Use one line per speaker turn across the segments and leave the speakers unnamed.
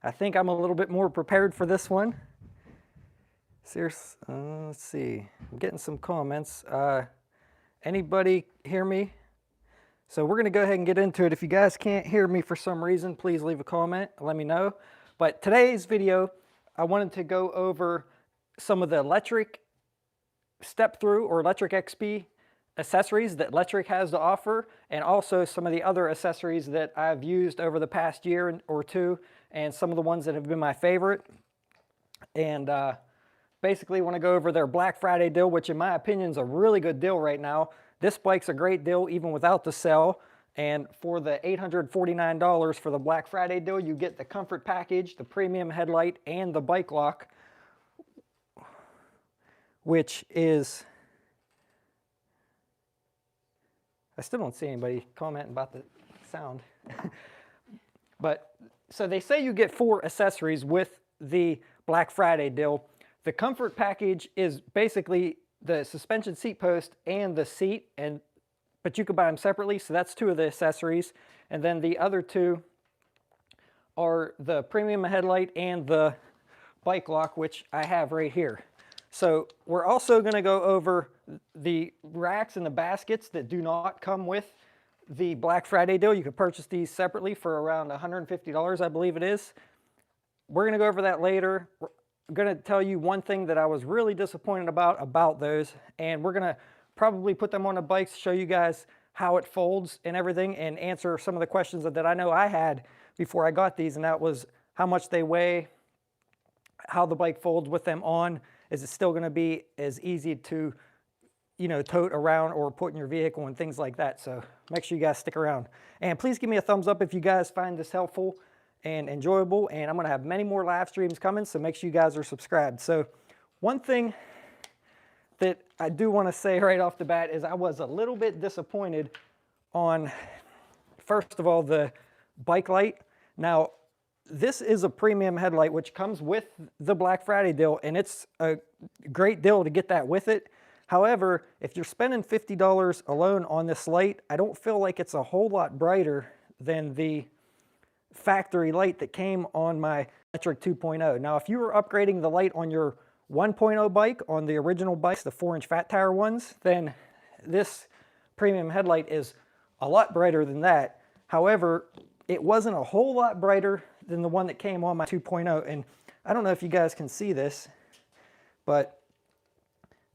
I think I'm a little bit more prepared for this one. Seriously, let's see. I'm getting some comments. Anybody hear me? So we're going to go ahead and get into it. If you guys can't hear me for some reason, please leave a comment. Let me know. But today's video, I wanted to go over some of the Lectric step-through or Lectric XP accessories that Lectric has to offer, and also some of the other accessories that I've used over the past year or two, and some of the ones that have been my favorite. And basically want to go over their Black Friday deal, which in my opinion is a really good deal right now. This bike's a great deal even without the sale. And for the $849 for the Black Friday deal, you get the comfort package, the premium headlight, and the bike lock, which is, I still don't see anybody commenting about the sound. But so they say you get 4 accessories with the Black Friday deal. The comfort package is basically the suspension seat post and the seat, but you could buy them separately, so that's 2 of the accessories. And then the other 2 are the premium headlight and the bike lock, which I have right here. So we're also going to go over the racks and the baskets that do not come with the Black Friday deal. You can purchase these separately for around $150, I believe it is. We're going to go over that later. I'm going to tell you one thing that I was really disappointed about those, and we're going to probably put them on the bikes, show you guys how it folds and everything, and answer some of the questions that I know I had before I got these, and that was how much they weigh, how the bike folds with them on. Is it still going to be as easy to, you know, tote around or put in your vehicle and things like that. So make sure you guys stick around. And please give me a thumbs up if you guys find this helpful and enjoyable. And I'm going to have many more live streams coming, so make sure you guys are subscribed. So one thing that I do want to say right off the bat is I was a little bit disappointed on, first of all, the bike light. Now, this is a premium headlight, which comes with the Black Friday deal, and it's a great deal to get that with it. However, if you're spending $50 alone on this light, I don't feel like it's a whole lot brighter than the factory light that came on my Lectric 2.0. Now, if you were upgrading the light on your 1.0 bike, on the original bikes, the 4-inch fat tire ones, then this premium headlight is a lot brighter than that. However, it wasn't a whole lot brighter than the one that came on my 2.0. And I don't know if you guys can see this, but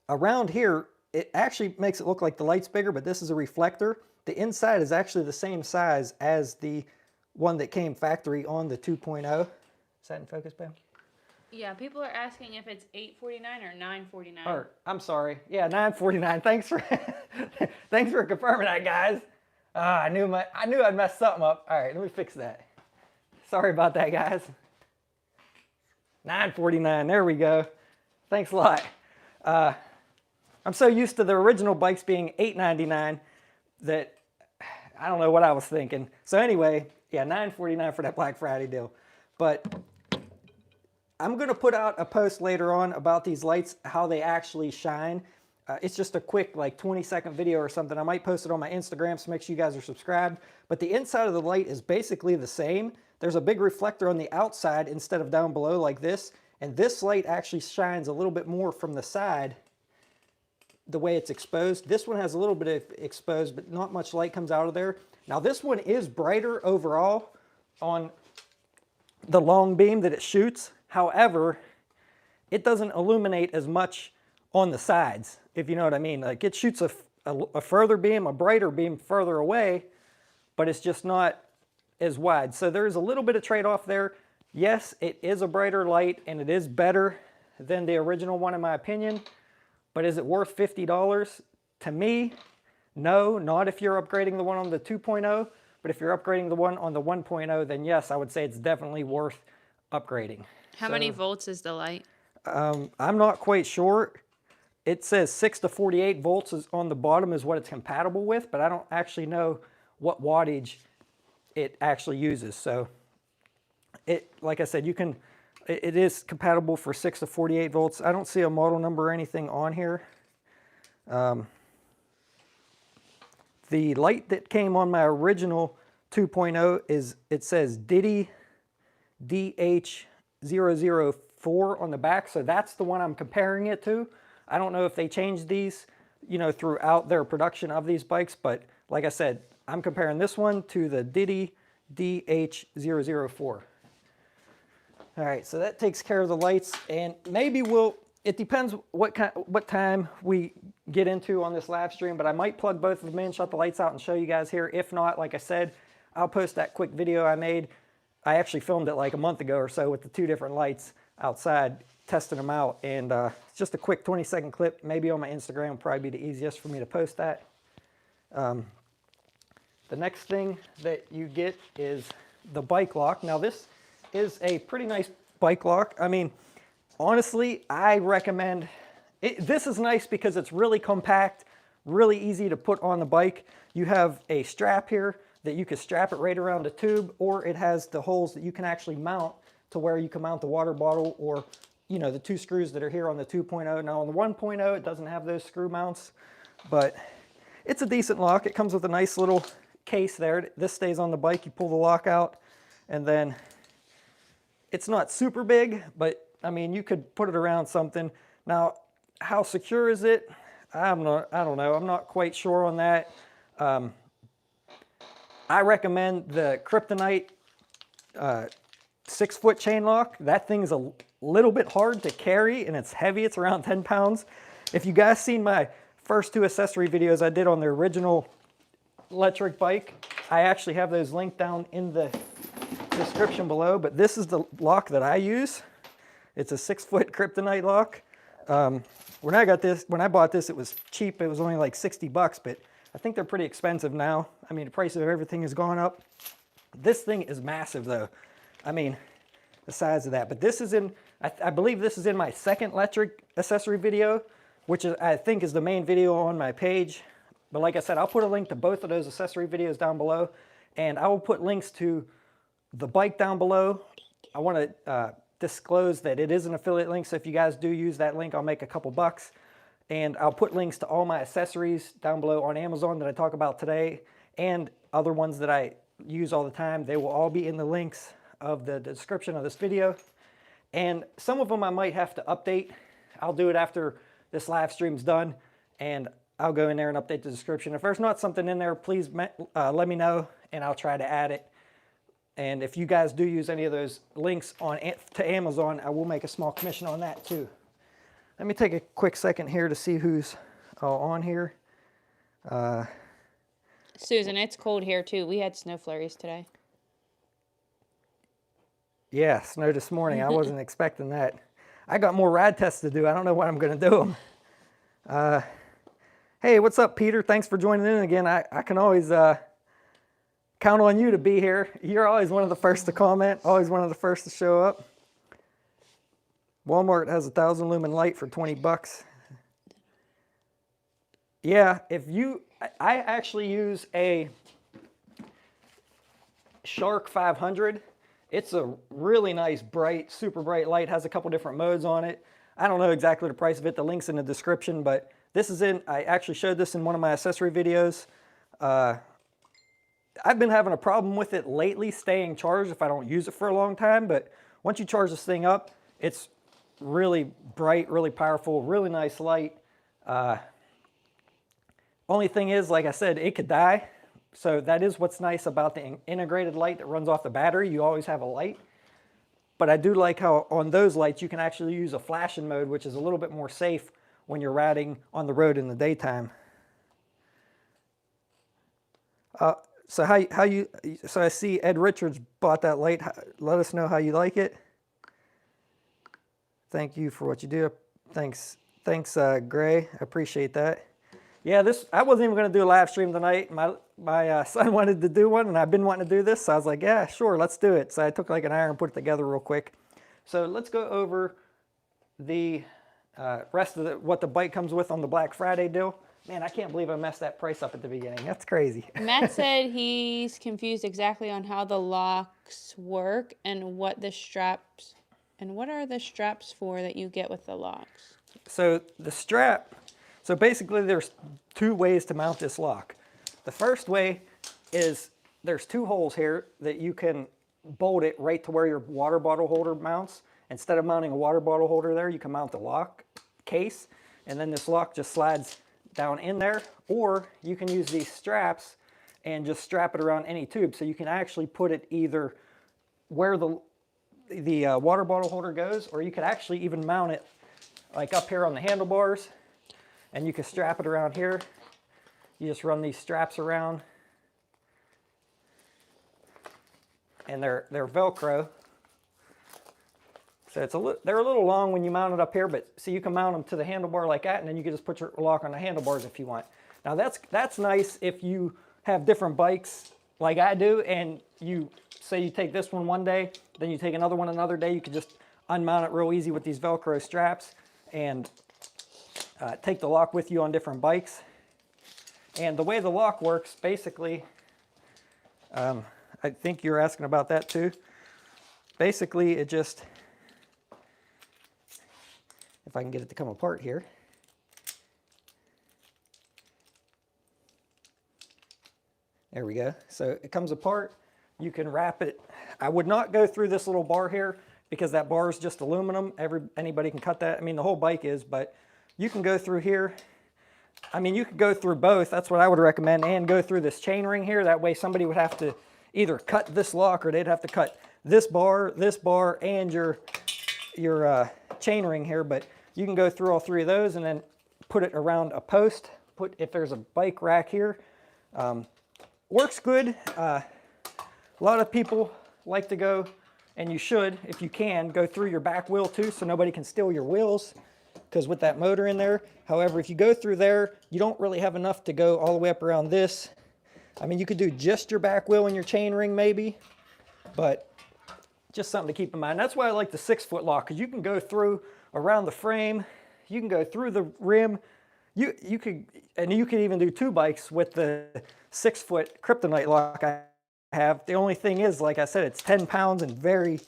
around here, it actually makes it look like the light's bigger, but this is a reflector. The inside is actually the same size as the one that came factory on the 2.0. Is that in focus, babe?
Yeah, people are asking if it's $849 or $949.
Or, I'm sorry. Yeah, $949. Thanks for thanks for confirming that, guys. I knew I'd messed something up. All right, let me fix that. Sorry about that, guys. $949. There we go. Thanks a lot. I'm so used to the original bikes being $899 that I don't know what I was thinking. So anyway, yeah, $949 for that Black Friday deal. But I'm going to put out a post later on about these lights, how they actually shine. It's just a quick, like 20-second video or something. I might post it on my Instagram, so make sure you guys are subscribed. But the inside of the light is basically the same. There's a big reflector on the outside instead of down below like this. And this light actually shines a little bit more from the side, the way it's exposed. This one has a little bit of exposed, but not much light comes out of there. Now this one is brighter overall on the long beam that it shoots. However, it doesn't illuminate as much on the sides, if you know what I mean. Like it shoots a further beam, a brighter beam further away, but it's just not as wide. So there's a little bit of trade-off there. Yes, it is a brighter light and it is better than the original one in my opinion, but is it worth $50? To me, no, not if you're upgrading the one on the 2.0, but if you're upgrading the one on the 1.0, then yes, I would say it's definitely worth upgrading.
How many volts is the light?
I'm not quite sure. It says 6 to 48 volts is on the bottom is what it's compatible with, but I don't actually know what wattage it actually uses. So it, like I said, it is compatible for 6 to 48 volts. I don't see a model number or anything on here. The light that came on my original 2.0 it says Diddy DH004 on the back, so that's the one I'm comparing it to. I don't know if they changed these, you know, throughout their production of these bikes, but like I said, I'm comparing this one to the Diddy DH004. All right, so that takes care of the lights, and maybe it depends what time we get into on this live stream, but I might plug both of them in, shut the lights out, and show you guys here. If not, like I said, I'll post that quick video I made. I actually filmed it like a month ago or so with the 2 different lights outside, testing them out, and it's just a quick 20-second clip. Maybe on my Instagram would probably be the easiest for me to post that. The next thing that you get is the bike lock. Now this is a pretty nice bike lock. I mean, honestly, I recommend it. This is nice because it's really compact, really easy to put on the bike. You have a strap here that you can strap it right around the tube, or it has the holes that you can actually mount to where you can mount the water bottle, or, you know, the 2 screws that are here on the 2.0. Now on the 1.0, it doesn't have those screw mounts, but it's a decent lock. It comes with a nice little case there. This stays on the bike. You pull the lock out, and then it's not super big, but I mean, you could put it around something. Now, how secure is it? I don't know. I'm not quite sure on that. I recommend the Kryptonite 6-foot chain lock. That thing's a little bit hard to carry, and it's heavy. It's around 10 pounds. If you guys seen my first 2 accessory videos I did on the original Lectric bike, I actually have those linked down in the description below, but this is the lock that I use. It's a 6-foot Kryptonite lock. When I bought this, it was cheap. It was only like 60 bucks, but I think they're pretty expensive now. I mean, the price of everything has gone up. This thing is massive though. I mean, the size of that. But this is in, I believe this is in my second Lectric accessory video, which is, I think is the main video on my page. But like I said, I'll put a link to both of those accessory videos down below, and I will put links to the bike down below. I want to disclose that it is an affiliate link, so if you guys do use that link, I'll make a couple bucks. And I'll put links to all my accessories down below on Amazon that I talk about today, and other ones that I use all the time. They will all be in the links of the description of this video. And some of them I might have to update. I'll do it after this live stream's done, and I'll go in there and update the description. If there's not something in there, please let me know, and I'll try to add it. And if you guys do use any of those links to Amazon, I will make a small commission on that too. Let me take a quick second here to see who's on here.
Susan, it's cold here too. We had snow flurries today.
Yeah, snow this morning. I wasn't expecting that. I got more ride tests to do. I don't know when I'm going to do them. Hey, what's up, Peter? Thanks for joining in again. I can always count on you to be here. You're always one of the first to comment, always one of the first to show up. Walmart has a 1,000 lumen light for 20 bucks. Yeah, I actually use a Shark 500. It's a really nice, bright, super bright light. Has a couple different modes on it. I don't know exactly the price of it. The link's in the description, but I actually showed this in one of my accessory videos. I've been having a problem with it lately staying charged if I don't use it for a long time, but once you charge this thing up, it's really bright, really powerful, really nice light. Only thing is, like I said, it could die. So that is what's nice about the integrated light that runs off the battery. You always have a light. But I do like how on those lights you can actually use a flashing mode, which is a little bit more safe when you're riding on the road in the daytime. So I see Ed Richards bought that light. Let us know how you like it. Thank you for what you do. Thanks, Gray. I appreciate that. Yeah, I wasn't even going to do a live stream tonight. My son wanted to do one, and I've been wanting to do this, so I was like, yeah, sure, let's do it. So I took like an hour and put it together real quick. So let's go over the rest of what the bike comes with on the Black Friday deal. Man, I can't believe I messed that price up at the beginning. That's crazy.
Matt said he's confused exactly on how the locks work and what are the straps for that you get with the locks.
So the strap, so basically there's 2 ways to mount this lock. The first way is there's 2 holes here that you can bolt it right to where your water bottle holder mounts. Instead of mounting a water bottle holder there, you can mount the lock case, and then this lock just slides down in there. Or you can use these straps and just strap it around any tube, so you can actually put it either where the water bottle holder goes, or you could actually even mount it like up here on the handlebars, and you can strap it around here. You just run these straps around, and they're Velcro. So they're a little long when you mount it up here, but so you can mount them to the handlebar like that, and then you can just put your lock on the handlebars if you want. Now that's nice if you have different bikes like I do, and you say you take this one day, then you take another one another day. You can just unmount it real easy with these Velcro straps and take the lock with you on different bikes. And the way the lock works, basically, I think you're asking about that too. Basically, it just, if I can get it to come apart here. There we go. So it comes apart. You can wrap it. I would not go through this little bar here because that bar is just aluminum. Anybody can cut that. I mean, the whole bike is, but you can go through here. I mean, you could go through both. That's what I would recommend, and go through this chain ring here. That way somebody would have to either cut this lock, or they'd have to cut this bar, and your chain ring here. But you can go through all three of those and then put it around a post. If there's a bike rack here. Works good. A lot of people like to go, and you should, if you can, go through your back wheel too, so nobody can steal your wheels, because with that motor in there. However, if you go through there, you don't really have enough to go all the way up around this. I mean, you could do just your back wheel and your chain ring maybe, but just something to keep in mind. That's why I like the 6-foot lock, because you can go through around the frame, you can go through the rim. You could even do 2 bikes with the 6-foot kryptonite lock I have. The only thing is, like I said, it's 10 pounds and very,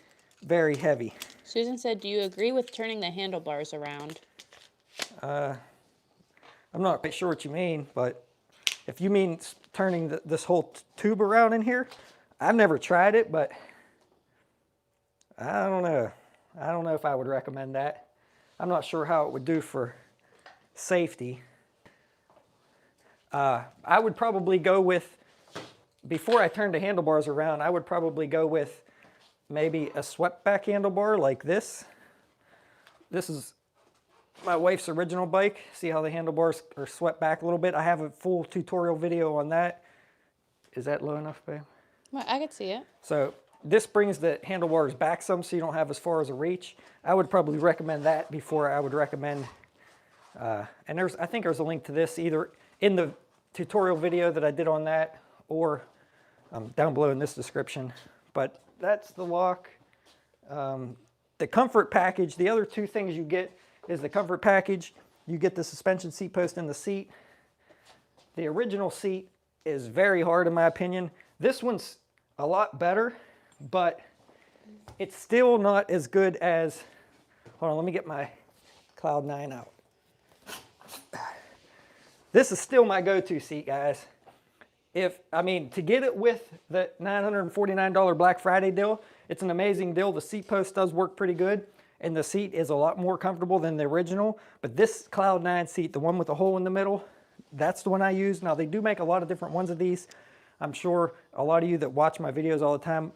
very heavy.
Susan said, do you agree with turning the handlebars around?
I'm not quite sure what you mean, but if you mean turning this whole tube around in here, I've never tried it, but I don't know. I don't know if I would recommend that. I'm not sure how it would do for safety. I would probably go with, before I turned the handlebars around, I would probably go with maybe a swept back handlebar like this. This is my wife's original bike. See how the handlebars are swept back a little bit? I have a full tutorial video on that. Is that low enough, babe?
Well, I could see it.
So this brings the handlebars back some, so you don't have as far as a reach. I would probably recommend that before I would recommend, and I think there's a link to this either in the tutorial video that I did on that, or down below in this description. But that's the lock. The comfort package, the other 2 things you get is the comfort package. You get the suspension seat post in the seat. The original seat is very hard in my opinion. This one's a lot better, but it's still not as good as, hold on, let me get my Cloud 9 out. This is still my go-to seat, guys. To get it with the $949 Black Friday deal, it's an amazing deal. The seat post does work pretty good, and the seat is a lot more comfortable than the original. But this Cloud 9 seat, the one with the hole in the middle, that's the one I use. Now, they do make a lot of different ones of these. I'm sure a lot of you that watch my videos all the time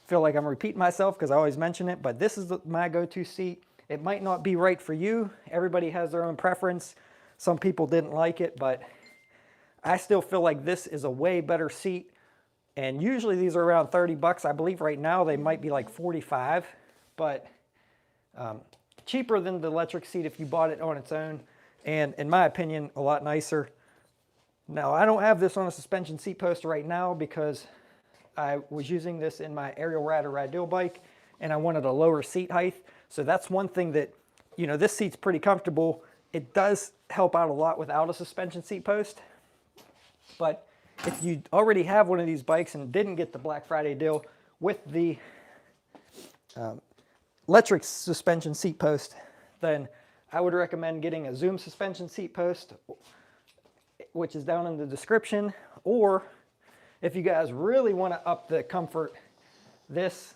feel like I'm repeating myself because I always mention it, but this is my go-to seat. It might not be right for you. Everybody has their own preference. Some people didn't like it, but I still feel like this is a way better seat. And usually these are around 30 bucks. I believe right now they might be like 45, but cheaper than the electric seat if you bought it on its own. And in my opinion, a lot nicer. Now, I don't have this on a suspension seat post right now because I was using this in my aerial rider ride-deal bike, and I wanted a lower seat height. So that's one thing that, this seat's pretty comfortable. It does help out a lot without a suspension seat post. But if you already have one of these bikes and didn't get the Black Friday deal with the electric suspension seat post, then I would recommend getting a Zoom suspension seat post, which is down in the description. Or if you guys really want to up the comfort, This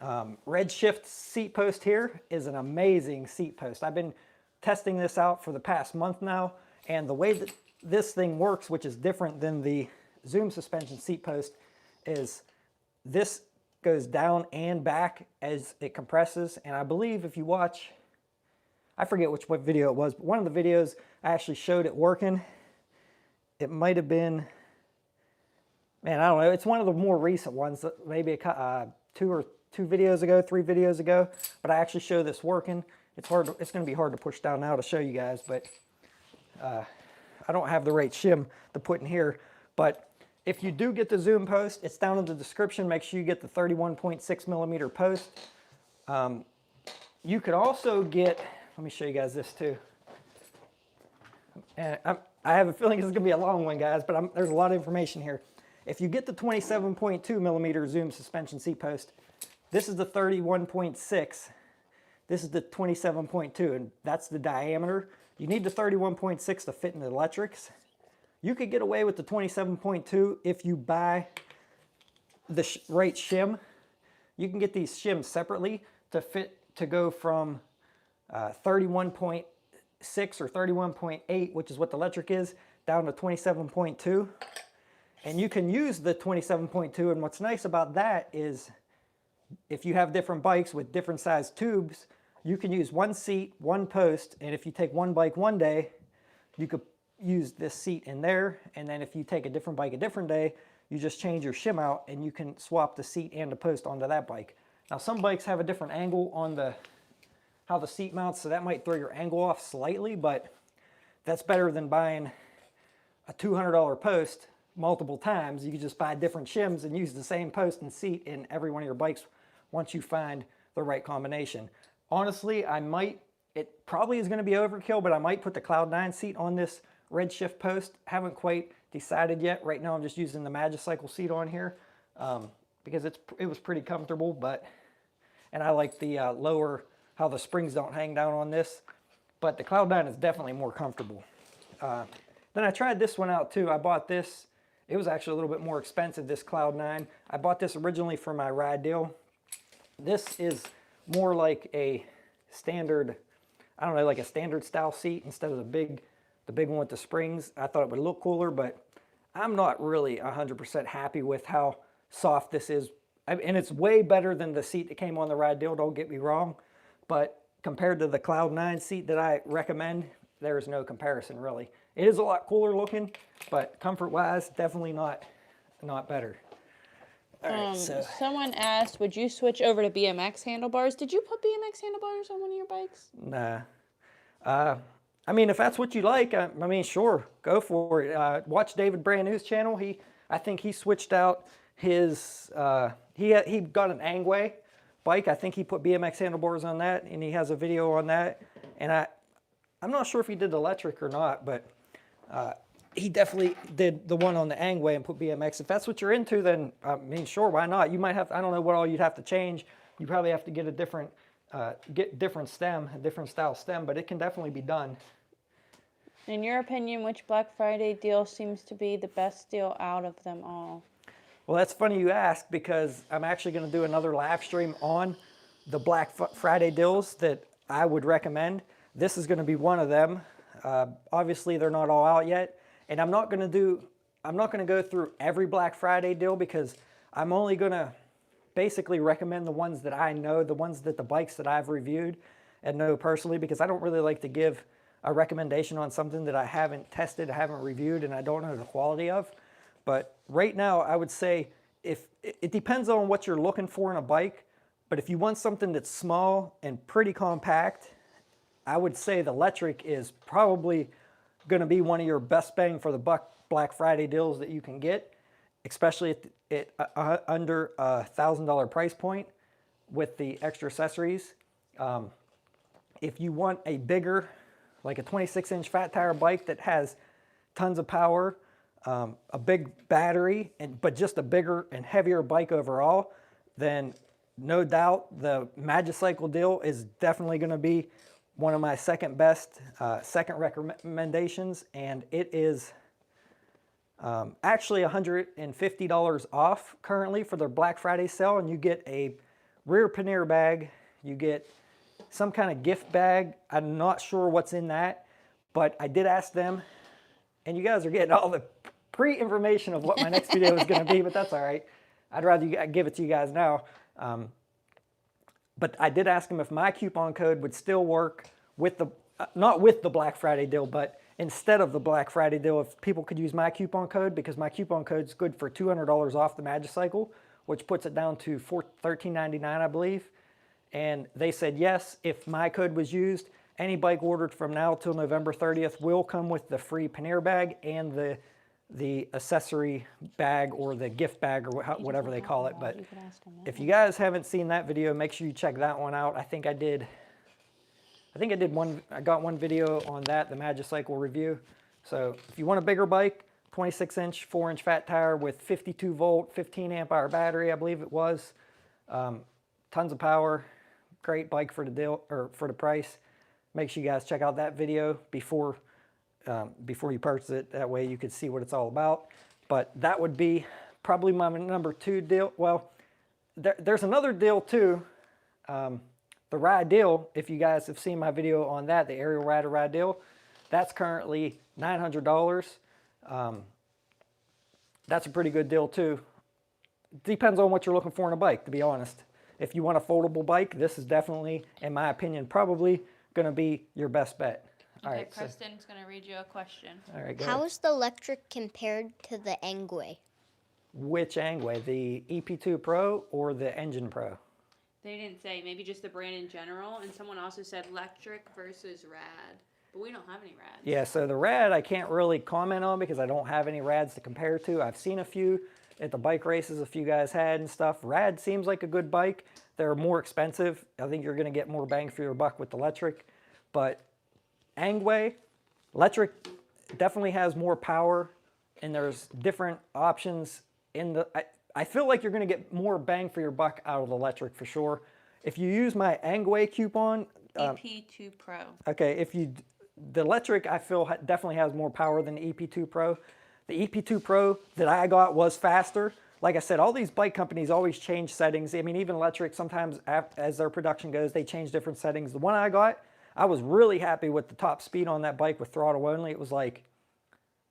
Redshift seat post here is an amazing seat post. I've been testing this out for the past month now, and the way that this thing works, which is different than the Zoom suspension seat post, is this goes down and back as it compresses. And I believe if you watch, I forget what video it was, but one of the videos I actually showed it working. It might have been, man, I don't know. It's one of the more recent ones, maybe two videos ago, 3 videos ago. But I actually show this working. It's hard. It's going to be hard to push down now to show you guys, but I don't have the right shim to put in here. But if you do get the Zoom post, it's down in the description. Make sure you get the 31.6 millimeter post. You could also get, let me show you guys this too. And I have a feeling this is going to be a long one, guys, but there's a lot of information here. If you get the 27.2 millimeter Zoom suspension seat post, this is the 31.6. This is the 27.2, and that's the diameter. You need the 31.6 to fit in the electrics. You could get away with the 27.2 if you buy the right shim. You can get these shims separately to go from 31.6 or 31.8, which is what the electric is, down to 27.2. And you can use the 27.2, and what's nice about that is if you have different bikes with different size tubes, you can use one seat, one post, and if you take one bike one day, you could use this seat in there, and then if you take a different bike a different day, you just change your shim out and you can swap the seat and the post onto that bike. Now some bikes have a different angle on how the seat mounts, so that might throw your angle off slightly, but that's better than buying a $200 post multiple times. You can just buy different shims and use the same post and seat in every one of your bikes once you find the right combination. Honestly, it probably is going to be overkill, but I might put the Cloud9 seat on this Redshift post. Haven't quite decided yet. Right now I'm just using the Magicycle seat on here because it was pretty comfortable, and I like the how the springs don't hang down on this, but the Cloud9 is definitely more comfortable. Then I tried this one out too. I bought this. It was actually a little bit more expensive, this Cloud9. I bought this originally for my ride deal. This is more like a standard, I don't know, like a standard style seat instead of the big one with the springs. I thought it would look cooler, but I'm not really 100% happy with how soft this is. And it's way better than the seat that came on the ride deal, don't get me wrong. But compared to the Cloud9 seat that I recommend, there's no comparison really. It is a lot cooler looking, but comfort-wise, definitely not better. All right, so
someone asked, would you switch over to BMX handlebars? Did you put BMX handlebars on one of your bikes?
Nah. I mean, if that's what you like, I mean, sure, go for it. Watch David Brand-New's channel. I think he switched out his, he got an Angway bike. I think he put BMX handlebars on that, and he has a video on that. And I'm not sure if he did electric or not, but he definitely did the one on the Angway and put BMX. If that's what you're into, then I mean, sure, why not? You might have, I don't know what all you'd have to change. You probably have to get a different stem, a different style stem, but it can definitely be done.
In your opinion, which Black Friday deal seems to be the best deal out of them all?
Well, that's funny you ask, because I'm actually going to do another live stream on the Black Friday deals that I would recommend. This is going to be one of them. Obviously, they're not all out yet, and I'm not going to go through every Black Friday deal, because I'm only going to basically recommend the ones that I know, the bikes that I've reviewed and know personally, because I don't really like to give a recommendation on something that I haven't tested, I haven't reviewed, and I don't know the quality of. But right now, I would say it depends on what you're looking for in a bike, but if you want something that's small and pretty compact, I would say the Lectric is probably going to be one of your best bang for the buck Black Friday deals that you can get, especially at under a $1,000 price point with the extra accessories. If you want a bigger, like a 26-inch fat tire bike that has tons of power, a big battery, but just a bigger and heavier bike overall, then no doubt the Magicycle deal is definitely going to be one of my second recommendations, and it is Actually $150 off currently for their Black Friday sale, and you get a rear pannier bag, you get some kind of gift bag. I'm not sure what's in that, but I did ask them, and you guys are getting all the pre-information of what my next video is going to be, but that's all right. I'd rather give it to you guys now. But I did ask them if my coupon code would still work with the, not with the Black Friday deal, but instead of the Black Friday deal, if people could use my coupon code, because my coupon code is good for $200 off the Magicycle, which puts it down to $13.99, I believe. And they said yes, if my code was used, any bike ordered from now till November 30th will come with the free pannier bag and the accessory bag or the gift bag or whatever they call it. But if you guys haven't seen that video, make sure you check that one out. I got one video on that, the Magicycle review. So if you want a bigger bike, 26-inch, 4-inch fat tire with 52 volt, 15 amp hour battery, I believe it was. Tons of power, great bike for the deal, or for the price. Make sure you guys check out that video before you purchase it. That way you could see what it's all about. But that would be probably my number 2 deal. Well, there's another deal too. The ride deal, if you guys have seen my video on that, the aerial rider ride deal, that's currently $900. That's a pretty good deal too. Depends on what you're looking for in a bike, to be honest. If you want a foldable bike, this is definitely, in my opinion, probably going to be your best bet. All
Okay,
right,
Preston's going to read you a question.
All right, go
How
ahead.
is the Lectric compared to the Engway?
Which Angway, the EP2 Pro or the Engine Pro?
They didn't say, maybe just the brand in general. And someone also said Lectric versus Rad. But we don't have any Rads.
Yeah, so the Rad I can't really comment on because I don't have any Rads to compare to. I've seen a few at the bike races a few guys had and stuff. Rad seems like a good bike. They're more expensive. I think you're going to get more bang for your buck with the Lectric. But Angway, Lectric definitely has more power, and there's different options in the... I feel like you're going to get more bang for your buck out of the Lectric for sure. If you use my Angway coupon...
EP2 Pro.
Okay, the Lectric I feel definitely has more power than the EP2 Pro. The EP2 Pro that I got was faster. Like I said, all these bike companies always change settings. I mean, even Lectric, sometimes as their production goes, they change different settings. The one I got, I was really happy with the top speed on that bike with throttle only. It was like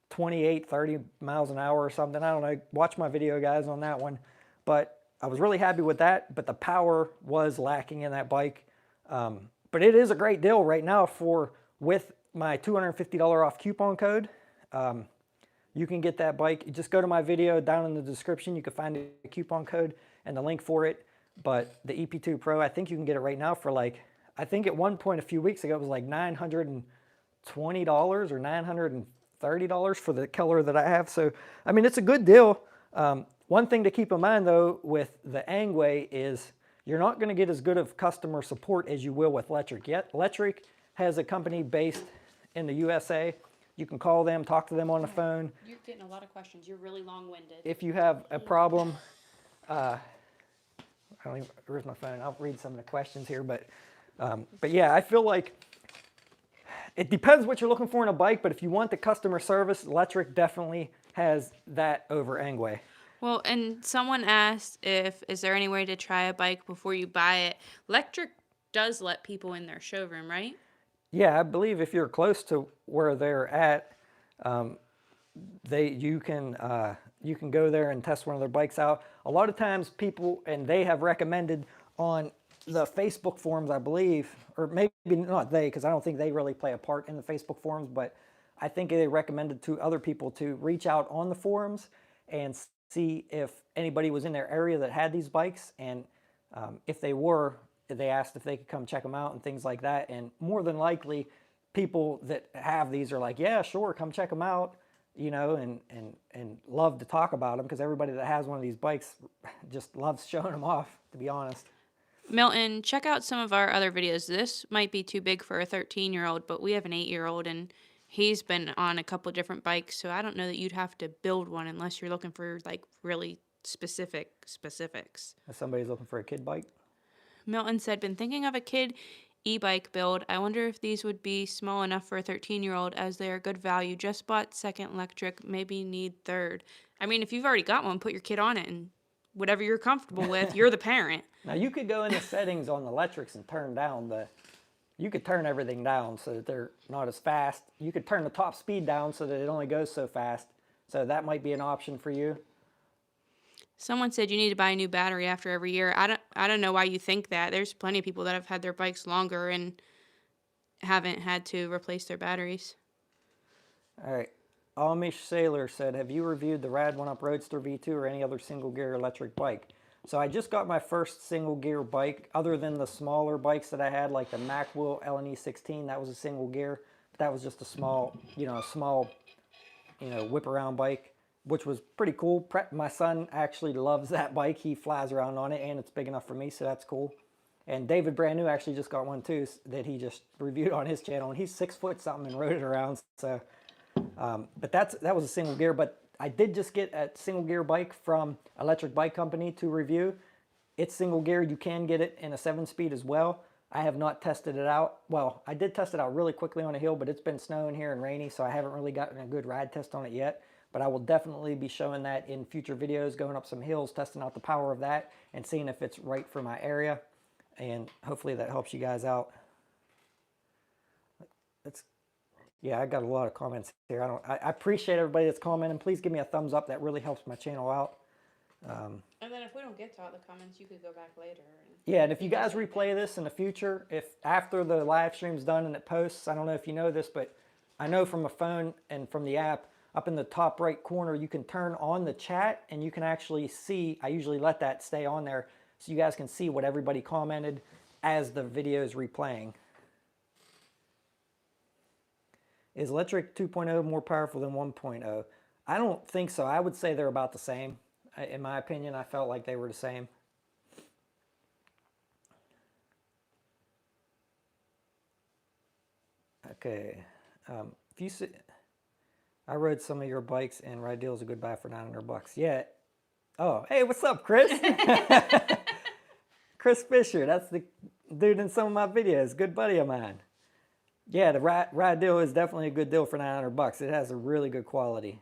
28, 30 miles an hour or something. I don't know. Watch my video, guys, on that one. But I was really happy with that, but the power was lacking in that bike. But it is a great deal right now with my $250 off coupon code. You can get that bike. Just go to my video down in the description. You can find the coupon code and the link for it. But the EP2 Pro, I think you can get it right now for like, I think at one point a few weeks ago, it was like $920 or $930 for the color that I have. So, I mean, it's a good deal. One thing to keep in mind though with the Angway is you're not going to get as good of customer support as you will with Lectric. Yet Lectric has a company based in the USA. You can call them, talk to them on the phone.
You're getting a lot of questions. You're really long-winded.
If you have a problem, where's my phone? I'll read some of the questions here, but yeah, I feel like it depends what you're looking for in a bike, but if you want the customer service, Lectric definitely has that over Angway.
Well, and someone asked is there any way to try a bike before you buy it? Lectric does let people in their showroom, right?
Yeah, I believe if you're close to where they're at, you can go there and test one of their bikes out. A lot of times people, and they have recommended on the Facebook forums, I believe, or maybe not they, because I don't think they really play a part in the Facebook forums, but I think they recommended to other people to reach out on the forums and see if anybody was in their area that had these bikes, and if they were, they asked if they could come check them out and things like that. And more than likely, people that have these are like, yeah, sure, come check them out, you know, and love to talk about them because everybody that has one of these bikes just loves showing them off, to be honest.
Milton, check out some of our other videos. This might be too big for a 13-year-old, but we have an 8-year-old, and he's been on a couple different bikes, so I don't know that you'd have to build one unless you're looking for, like, really specifics.
If somebody's looking for a kid bike.
Milton said, been thinking of a kid e-bike build. I wonder if these would be small enough for a 13-year-old as they are good value. Just bought second electric, maybe need third. I mean, if you've already got one, put your kid on it and whatever you're comfortable with, you're the parent.
Now you could go in the settings on the electrics and turn down you could turn everything down so that they're not as fast. You could turn the top speed down so that it only goes so fast. So that might be an option for you.
Someone said you need to buy a new battery after every year. I don't know why you think that. There's plenty of people that have had their bikes longer and haven't had to replace their batteries.
All right. Amish Sailor said, have you reviewed the Rad 1-Up Roadster V2 or any other single gear electric bike? So I just got my first single gear bike, other than the smaller bikes that I had, like the Macwheel LNE 16. That was a single gear. But that was just a small whip around bike, which was pretty cool. My son actually loves that bike. He flies around on it, and it's big enough for me, so that's cool. And David Brand New actually just got one too that he just reviewed on his channel, and he's 6 foot something and rode it around. So, but that was a single gear. But I did just get a single gear bike from Electric Bike Company to review. It's single gear. You can get it in a 7-speed as well. I have not tested it out. Well, I did test it out really quickly on a hill, but it's been snowing here and rainy, so I haven't really gotten a good ride test on it yet. But I will definitely be showing that in future videos, going up some hills, testing out the power of that, and seeing if it's right for my area. And hopefully that helps you guys out. Yeah, I got a lot of comments here. I appreciate everybody that's commenting. Please give me a thumbs up. That really helps my channel out.
And then if we don't get to all the comments, you could go back later.
Yeah, and if you guys replay this in the future, if after the live stream's done and it posts, I don't know if you know this, but I know from a phone and from the app, up in the top right corner, you can turn on the chat and you can actually see, I usually let that stay on there so you guys can see what everybody commented as the video is replaying. Is Lectric 2.0 more powerful than 1.0? I don't think so. I would say they're about the same. In my opinion, I felt like they were the same. Okay. If you see, I rode some of your bikes and Ride Deal is a good buy for $900. Yeah. Oh, hey, what's up, Chris? Chris Fisher. That's the dude in some of my videos. Good buddy of mine. Yeah, the ride deal is definitely a good deal for $900. It has a really good quality.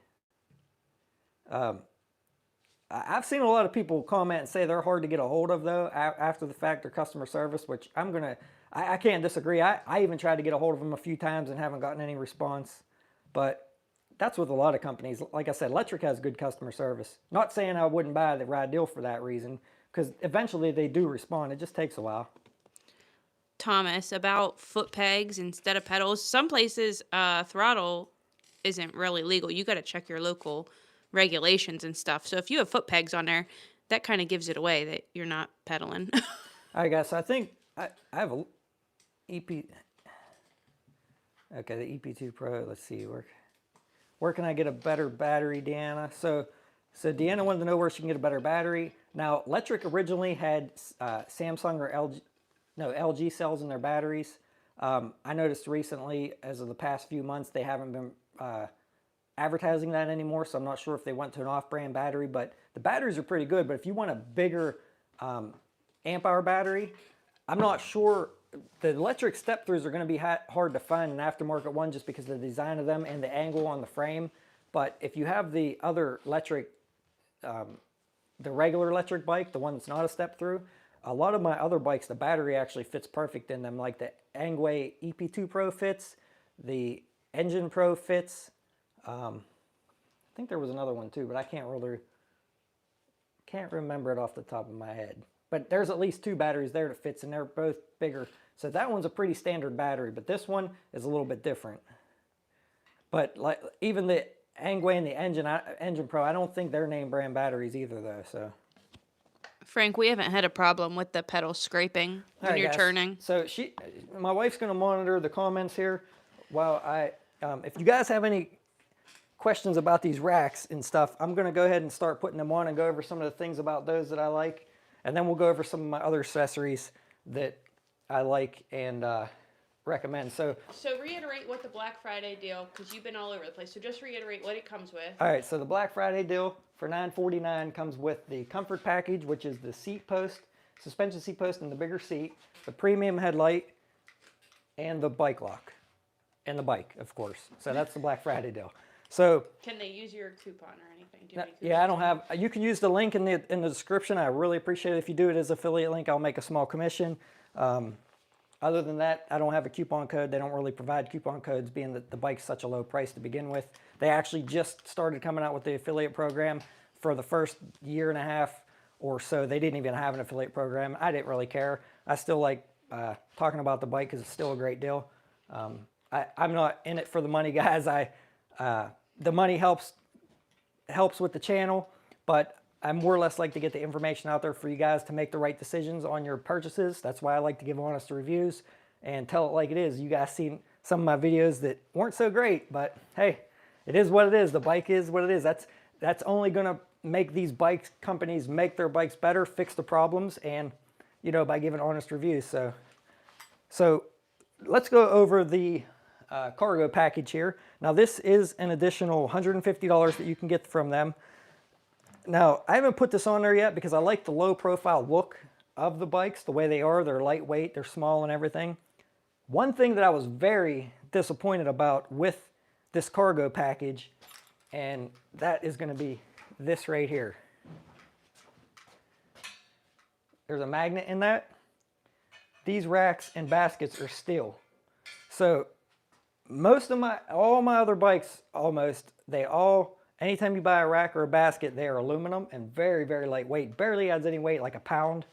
I've seen a lot of people comment and say they're hard to get a hold of, though, after the fact, their customer service, which I can't disagree. I even tried to get a hold of them a few times and haven't gotten any response. But that's with a lot of companies. Like I said, Lectric has good customer service. Not saying I wouldn't buy the ride deal for that reason, because eventually they do respond. It just takes a while.
Thomas, about foot pegs instead of pedals. Some places throttle isn't really legal. You got to check your local regulations and stuff. So if you have foot pegs on there, that kind of gives it away that you're not pedaling.
All right, guys. So I think I have a EP. Okay, the EP2 Pro. Let's see where can I get a better battery, Deanna? So Deanna wanted to know where she can get a better battery. Now, Lectric originally had Samsung or LG cells in their batteries. I noticed recently, as of the past few months, they haven't been advertising that anymore, so I'm not sure if they went to an off-brand battery, but the batteries are pretty good. But if you want a bigger amp hour battery, I'm not sure. The electric step-throughs are going to be hard to find an aftermarket one just because of the design of them and the angle on the frame. But if you have the other electric, the regular electric bike, the one that's not a step-through, a lot of my other bikes, the battery actually fits perfect in them. Like the Angway EP2 Pro fits, the Engine Pro fits. I think there was another one too, but I can't remember it off the top of my head. But there's at least 2 batteries there that fits, and they're both bigger. So that one's a pretty standard battery, but this one is a little bit different. But like even the Angway and the Engine Pro, I don't think they're name brand batteries either, though. So.
Frank, we haven't had a problem with the pedal scraping when you're turning.
So my wife's going to monitor the comments here while if you guys have any questions about these racks and stuff, I'm going to go ahead and start putting them on and go over some of the things about those that I like. And then we'll go over some of my other accessories that I like and recommend. So
reiterate what the Black Friday deal, because you've been all over the place. So just reiterate what it comes with.
All right, so the Black Friday deal for $949 comes with the comfort package, which is the seat post, suspension seat post and the bigger seat, the premium headlight, and the bike lock. And the bike, of course. So that's the Black Friday deal. So
Can they use your coupon or anything? Do you make
yeah, I don't have, you can use the link in the description. I really appreciate it. If you do it as affiliate link, I'll make a small commission. Other than that, I don't have a coupon code. They don't really provide coupon codes, being that the bike's such a low price to begin with. They actually just started coming out with the affiliate program. For the first year and a half or so, they didn't even have an affiliate program. I didn't really care. I still like talking about the bike because it's still a great deal. I'm not in it for the money, guys. The money helps with the channel, but I more or less like to get the information out there for you guys to make the right decisions on your purchases. That's why I like to give honest reviews and tell it like it is. You guys seen some of my videos that weren't so great, but hey, it is what it is. The bike is what it is. That's only going to make these bike companies make their bikes better, fix the problems, and by giving honest reviews. So let's go over the cargo package here. Now this is an additional $150 that you can get from them. Now I haven't put this on there yet because I like the low profile look of the bikes, the way they are. They're lightweight, they're small and everything. One thing that I was very disappointed about with this cargo package, and that is going to be this right here. There's a magnet in that. These racks and baskets are steel. So all my other bikes, anytime you buy a rack or a basket, they are aluminum and very, very lightweight. Barely adds any weight, like a pound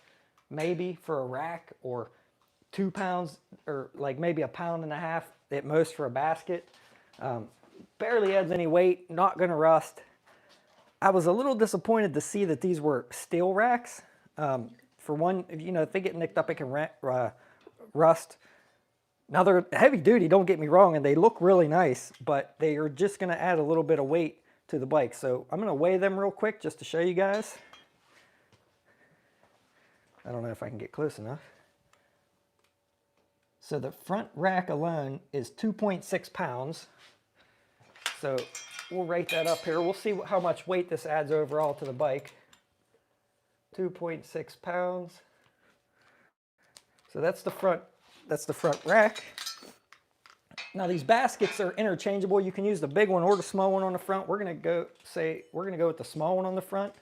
maybe for a rack, or 2 pounds, or like maybe 1.5 pounds at most for a basket. Barely adds any weight, not gonna rust. I was a little disappointed to see that these were steel racks. For one, if they get nicked up, it can rust. Now they're heavy duty, don't get me wrong, and they look really nice, but they are just gonna add a little bit of weight to the bike. So I'm gonna weigh them real quick just to show you guys. I don't know if I can get close enough. So the front rack alone is 2.6 pounds. So we'll rate that up here. We'll see how much weight this adds overall to the bike. 2.6 pounds. So that's the front rack. Now these baskets are interchangeable. You can use the big one or the small one on the front. We're gonna go with the small one on the front.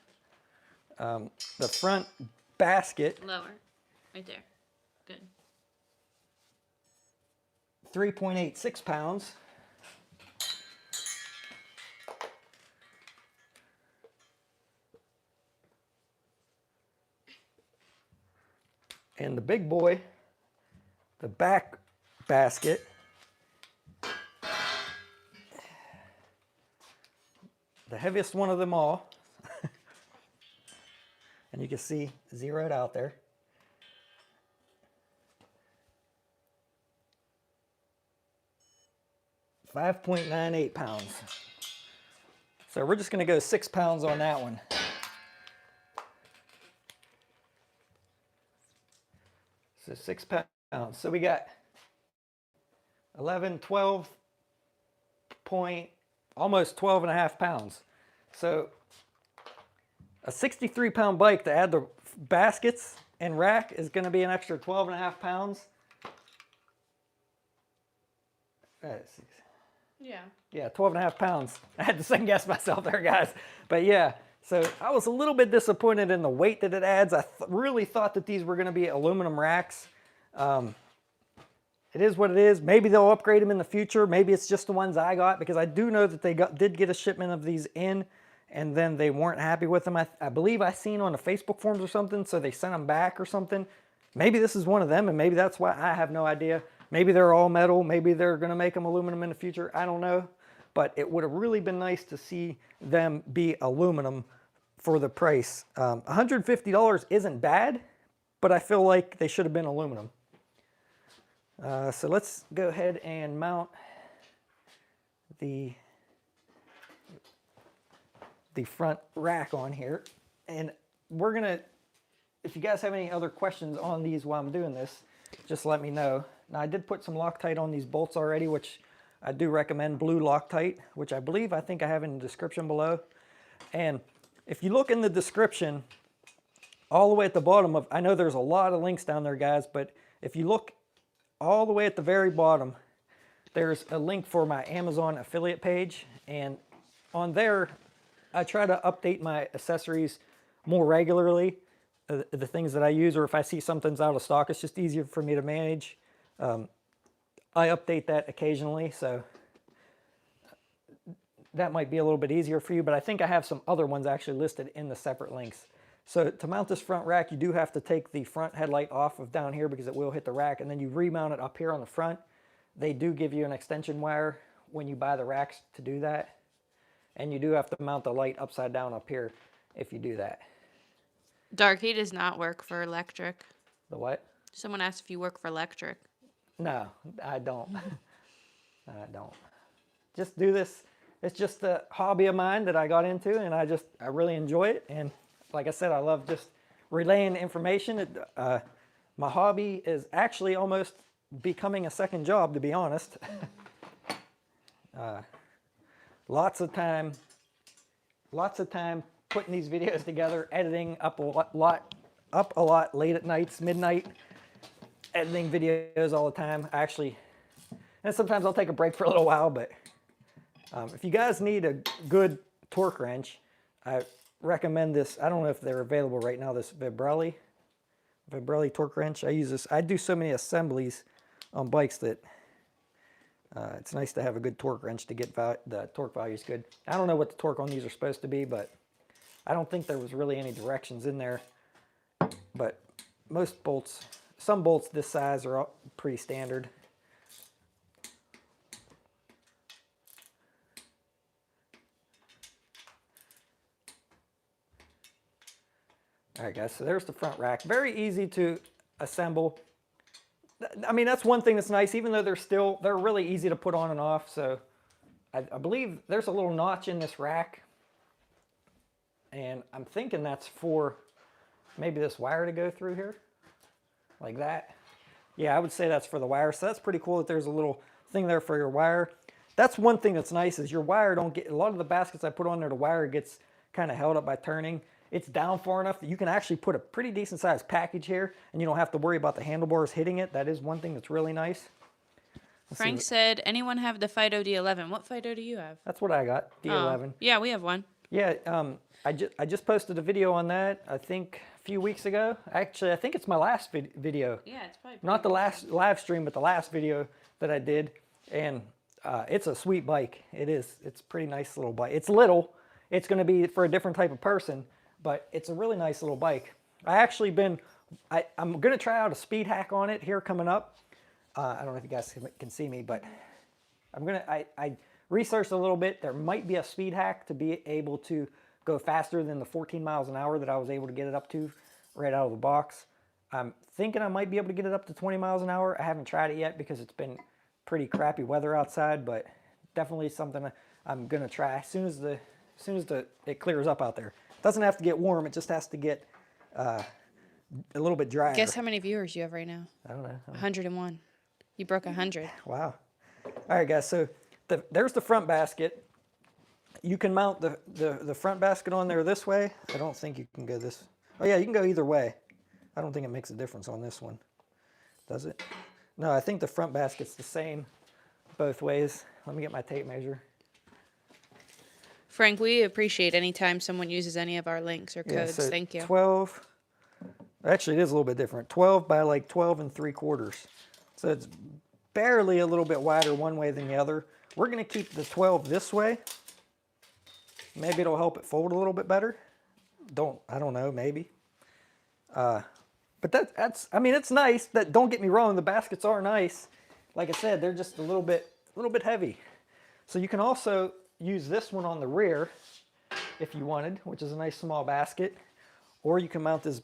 The front basket.
Lower, right there. Good.
3.86 pounds. And the big boy, the back basket, the heaviest one of them all, and you can see zeroed out there, 5.98 pounds. So we're just going to go 6 pounds on that one. So 6 pounds. So we got 11, 12 point, almost 12 and a half pounds. So a 63-pound bike to add the baskets and rack is going to be an extra 12 and a half pounds. Yeah, 12 and a half pounds. I had to second guess myself there, guys. But yeah, so I was a little bit disappointed in the weight that it adds. I really thought that these were going to be aluminum racks. It is what it is. Maybe they'll upgrade them in the future. Maybe it's just the ones I got, because I do know that they did get a shipment of these in, and then they weren't happy with them. I believe I seen on the Facebook forums or something, so they sent them back or something. Maybe this is one of them, and maybe that's why. I have no idea. Maybe they're all metal. Maybe they're going to make them aluminum in the future. I don't know. But it would have really been nice to see them be aluminum for the price. $150 isn't bad, but I feel like they should have been aluminum. So let's go ahead and mount the front rack on here. And we're going to, if you guys have any other questions on these while I'm doing this, just let me know. Now, I did put some Loctite on these bolts already, which I do recommend blue Loctite, which I think I have in the description below. And if you look in the description, all the way at the bottom of, I know there's a lot of links down there, guys, but if you look all the way at the very bottom, there's a link for my Amazon affiliate page. And on there, I try to update my accessories more regularly, the things that I use, or if I see something's out of stock, it's just easier for me to manage. I update that occasionally, so that might be a little bit easier for you, but I think I have some other ones actually listed in the separate links. So to mount this front rack, you do have to take the front headlight off of down here because it will hit the rack, and then you remount it up here on the front. They do give you an extension wire when you buy the racks to do that, and you do have to mount the light upside down up here if you do that.
Darky does not work for electric.
The what?
Someone asked if you work for electric.
No, I don't. I don't. Just do this. It's just a hobby of mine that I got into, and I really enjoy it. And like I said, I love just relaying information. My hobby is actually almost becoming a second job, to be honest. Lots of time putting these videos together, editing up a lot late at nights, midnight, editing videos all the time. And sometimes I'll take a break for a little while, but if you guys need a good torque wrench, I recommend this. I don't know if they're available right now, this Vibrelli torque wrench. I use this. I do so many assemblies on bikes that it's nice to have a good torque wrench to get the torque values good. I don't know what the torque on these are supposed to be, but I don't think there was really any directions in there. But most bolts, some bolts this size are pretty standard. All right, guys, so there's the front rack. Very easy to assemble. I mean, that's one thing that's nice, even though they're really easy to put on and off. So I believe there's a little notch in this rack, and I'm thinking that's for maybe this wire to go through here, like that. Yeah, I would say that's for the wire. So that's pretty cool that there's a little thing there for your wire. That's one thing that's nice is your wire don't get, a lot of the baskets I put on there, the wire gets kind of held up by turning. It's down far enough that you can actually put a pretty decent sized package here, and you don't have to worry about the handlebars hitting it. That is one thing that's really nice.
Frank said, anyone have the Fido D11? What Fido do you have?
That's what I got, D11.
Yeah, we have one.
Yeah, I just posted a video on that, I think a few weeks ago. Actually, I think it's my last video.
Yeah, it's probably
Not the last live stream, but the last video that I did. And it's a sweet bike. It is. It's a pretty nice little bike. It's little. It's going to be for a different type of person, but it's a really nice little bike. I'm going to try out a speed hack on it here coming up. I don't know if you guys can see me, but I researched a little bit. There might be a speed hack to be able to go faster than the 14 miles an hour that I was able to get it up to right out of the box. I'm thinking I might be able to get it up to 20 miles an hour. I haven't tried it yet because it's been pretty crappy weather outside, but definitely something I'm going to try as soon as it clears up out there. It doesn't have to get warm. It just has to get a little bit drier.
Guess how many viewers you have right now?
I don't know.
101. You broke 100.
Wow. All right, guys. So there's the front basket. You can mount the front basket on there this way. I don't think you can go this. Oh, yeah, you can go either way. I don't think it makes a difference on this one. Does it? No, I think the front basket's the same both ways. Let me get my tape measure.
Frank, we appreciate any time someone uses any of our links or
Yeah,
codes.
so
Thank you.
12. Actually, it is a little bit different. 12 by like 12 3/4. So it's barely a little bit wider one way than the other. We're going to keep the 12 this way. Maybe it'll help it fold a little bit better. I don't know, maybe. But that's I mean, it's nice. Don't get me wrong, the baskets are nice. Like I said, they're just a little bit heavy. So you can also use this one on the rear if you wanted, which is a nice small basket. Or you can mount this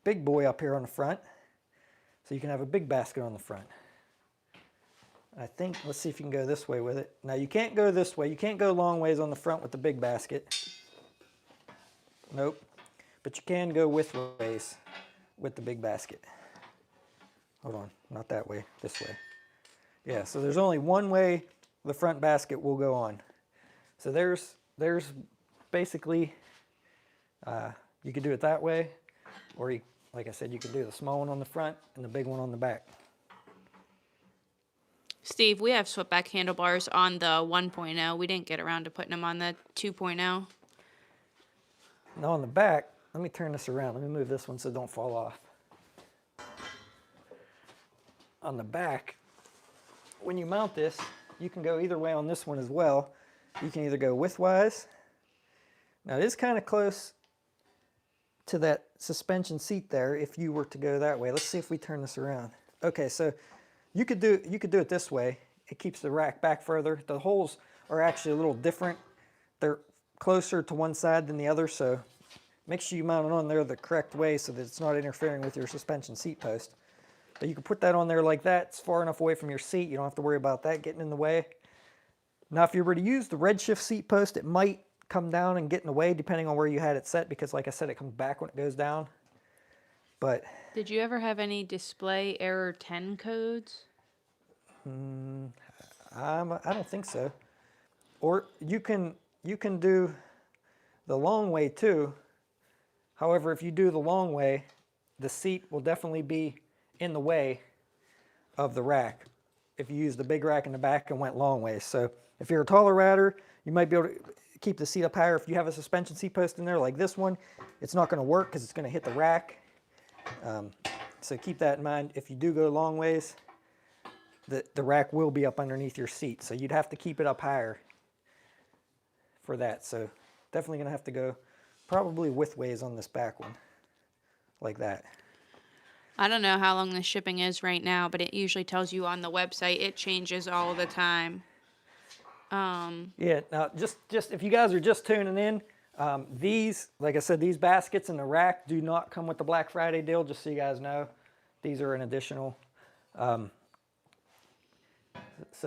big boy up here on the front. So you can have a big basket on the front. I think, let's see if you can go this way with it. Now you can't go this way. You can't go long ways on the front with the big basket. Nope. But you can go width ways with the big basket. Hold on, not that way, this way. Yeah, so there's only one way the front basket will go on. So there's basically, you could do it that way, or like I said, you could do the small one on the front and the big one on the back.
Steve, we have swept back handlebars on the 1.0. We didn't get around to putting them on the 2.0.
Now on the back, let me turn this around. Let me move this one so it don't fall off. On the back, when you mount this, you can go either way on this one as well. You can either go widthwise. Now it is kind of close to that suspension seat there if you were to go that way. Let's see if we turn this around. Okay, so you could do it this way. It keeps the rack back further. The holes are actually a little different. They're closer to one side than the other, so make sure you mount it on there the correct way so that it's not interfering with your suspension seat post. But you can put that on there like that. It's far enough away from your seat. You don't have to worry about that getting in the way. Now, if you were to use the redshift seat post, it might come down and get in the way depending on where you had it set, because like I said, it comes back when it goes down. But
Did you ever have any display error 10 codes?
I don't think so. Or you can do the long way too. However, if you do the long way, the seat will definitely be in the way of the rack if you use the big rack in the back and went long ways. So if you're a taller rider, you might be able to keep the seat up higher. If you have a suspension seat post in there like this one, it's not going to work because it's going to hit the rack. So keep that in mind. If you do go long ways, the rack will be up underneath your seat. So you'd have to keep it up higher for that. So definitely going to have to go probably widthways on this back one, like that.
I don't know how long the shipping is right now, but it usually tells you on the website. It changes all the time.
Yeah, now just if you guys are just tuning in, these, like I said, these baskets and the rack do not come with the Black Friday deal, just so you guys know. These are an additional. So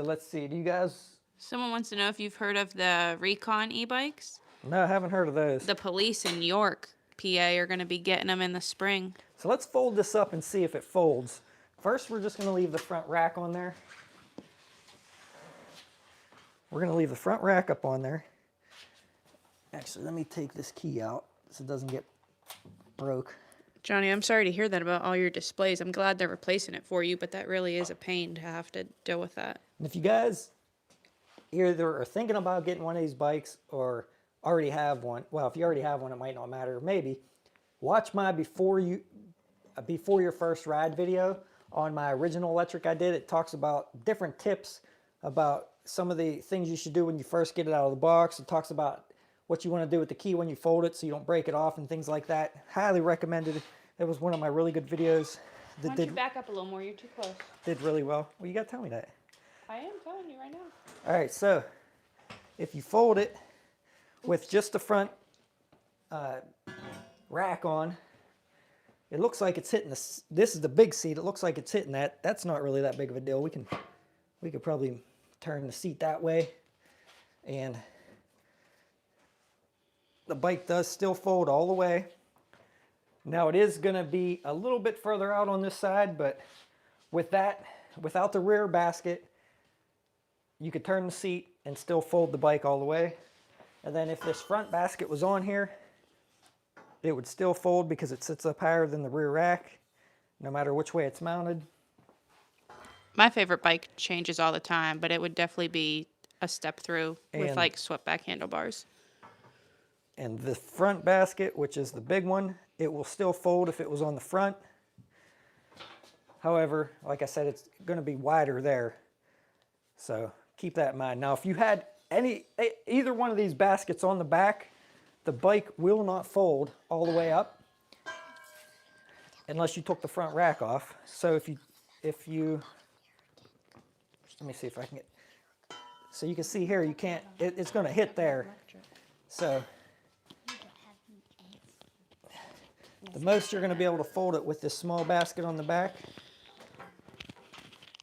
let's see, do you guys?
Someone wants to know if you've heard of the Recon e-bikes.
No, I haven't heard of those.
The police in York, PA, are going to be getting them in the spring.
So let's fold this up and see if it folds. First, we're just going to leave the front rack on there. We're going to leave the front rack up on there. Actually, let me take this key out so it doesn't get broke.
Johnny, I'm sorry to hear that about all your displays. I'm glad they're replacing it for you, but that really is a pain to have to deal with that.
And if you guys either are thinking about getting one of these bikes or already have one, well, if you already have one, it might not matter. Maybe watch my before your first ride video on my original electric I did. It talks about different tips about some of the things you should do when you first get it out of the box. It talks about what you want to do with the key when you fold it so you don't break it off and things like that. Highly recommended. It was one of my really good videos.
Why don't you back up a little more? You're too close.
Did really well. Well, you got to tell me that.
I am telling you right now.
All right, so if you fold it with just the front rack on, it looks like it's hitting this. This is the big seat. It looks like it's hitting that. That's not really that big of a deal. We could probably turn the seat that way, and the bike does still fold all the way. Now it is going to be a little bit further out on this side, but with that, without the rear basket, you could turn the seat and still fold the bike all the way. And then if this front basket was on here, it would still fold because it sits up higher than the rear rack, no matter which way it's mounted.
My favorite bike changes all the time, but it would definitely be a step through with
And-
like swept back handlebars.
And the front basket, which is the big one, it will still fold if it was on the front. However, like I said, it's going to be wider there. So keep that in mind. Now, if you had either one of these baskets on the back, the bike will not fold all the way up unless you took the front rack off. So if you let me see if I can get, so you can see here, you can't, it's going to hit there. So the most you're going to be able to fold it with this small basket on the back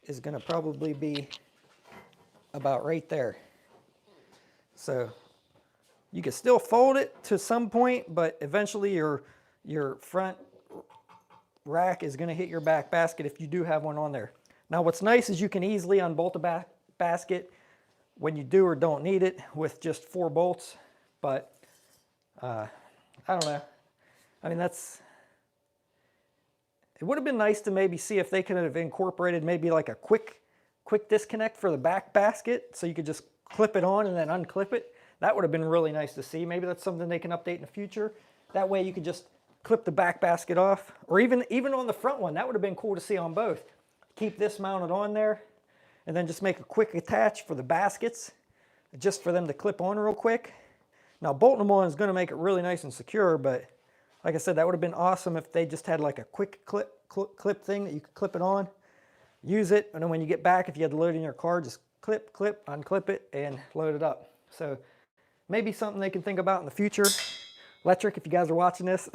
is going to probably be about right there. So you can still fold it to some point, but eventually your front rack is going to hit your back basket if you do have one on there. Now what's nice is you can easily unbolt the back basket when you do or don't need it with just 4 bolts, but I don't know. I mean, it would have been nice to maybe see if they could have incorporated maybe like a quick quick disconnect for the back basket so you could just clip it on and then unclip it. That would have been really nice to see. Maybe that's something they can update in the future. That way you could just clip the back basket off, or even on the front one. That would have been cool to see on both. Keep this mounted on there, and then just make a quick attach for the baskets, just for them to clip on real quick. Now bolting them on is going to make it really nice and secure, but like I said, that would have been awesome if they just had like a quick clip thing that you could clip it on, use it, and then when you get back, if you had to load it in your car, just clip, unclip it, and load it up. So maybe something they can think about in the future. Lectric, if you guys are watching this.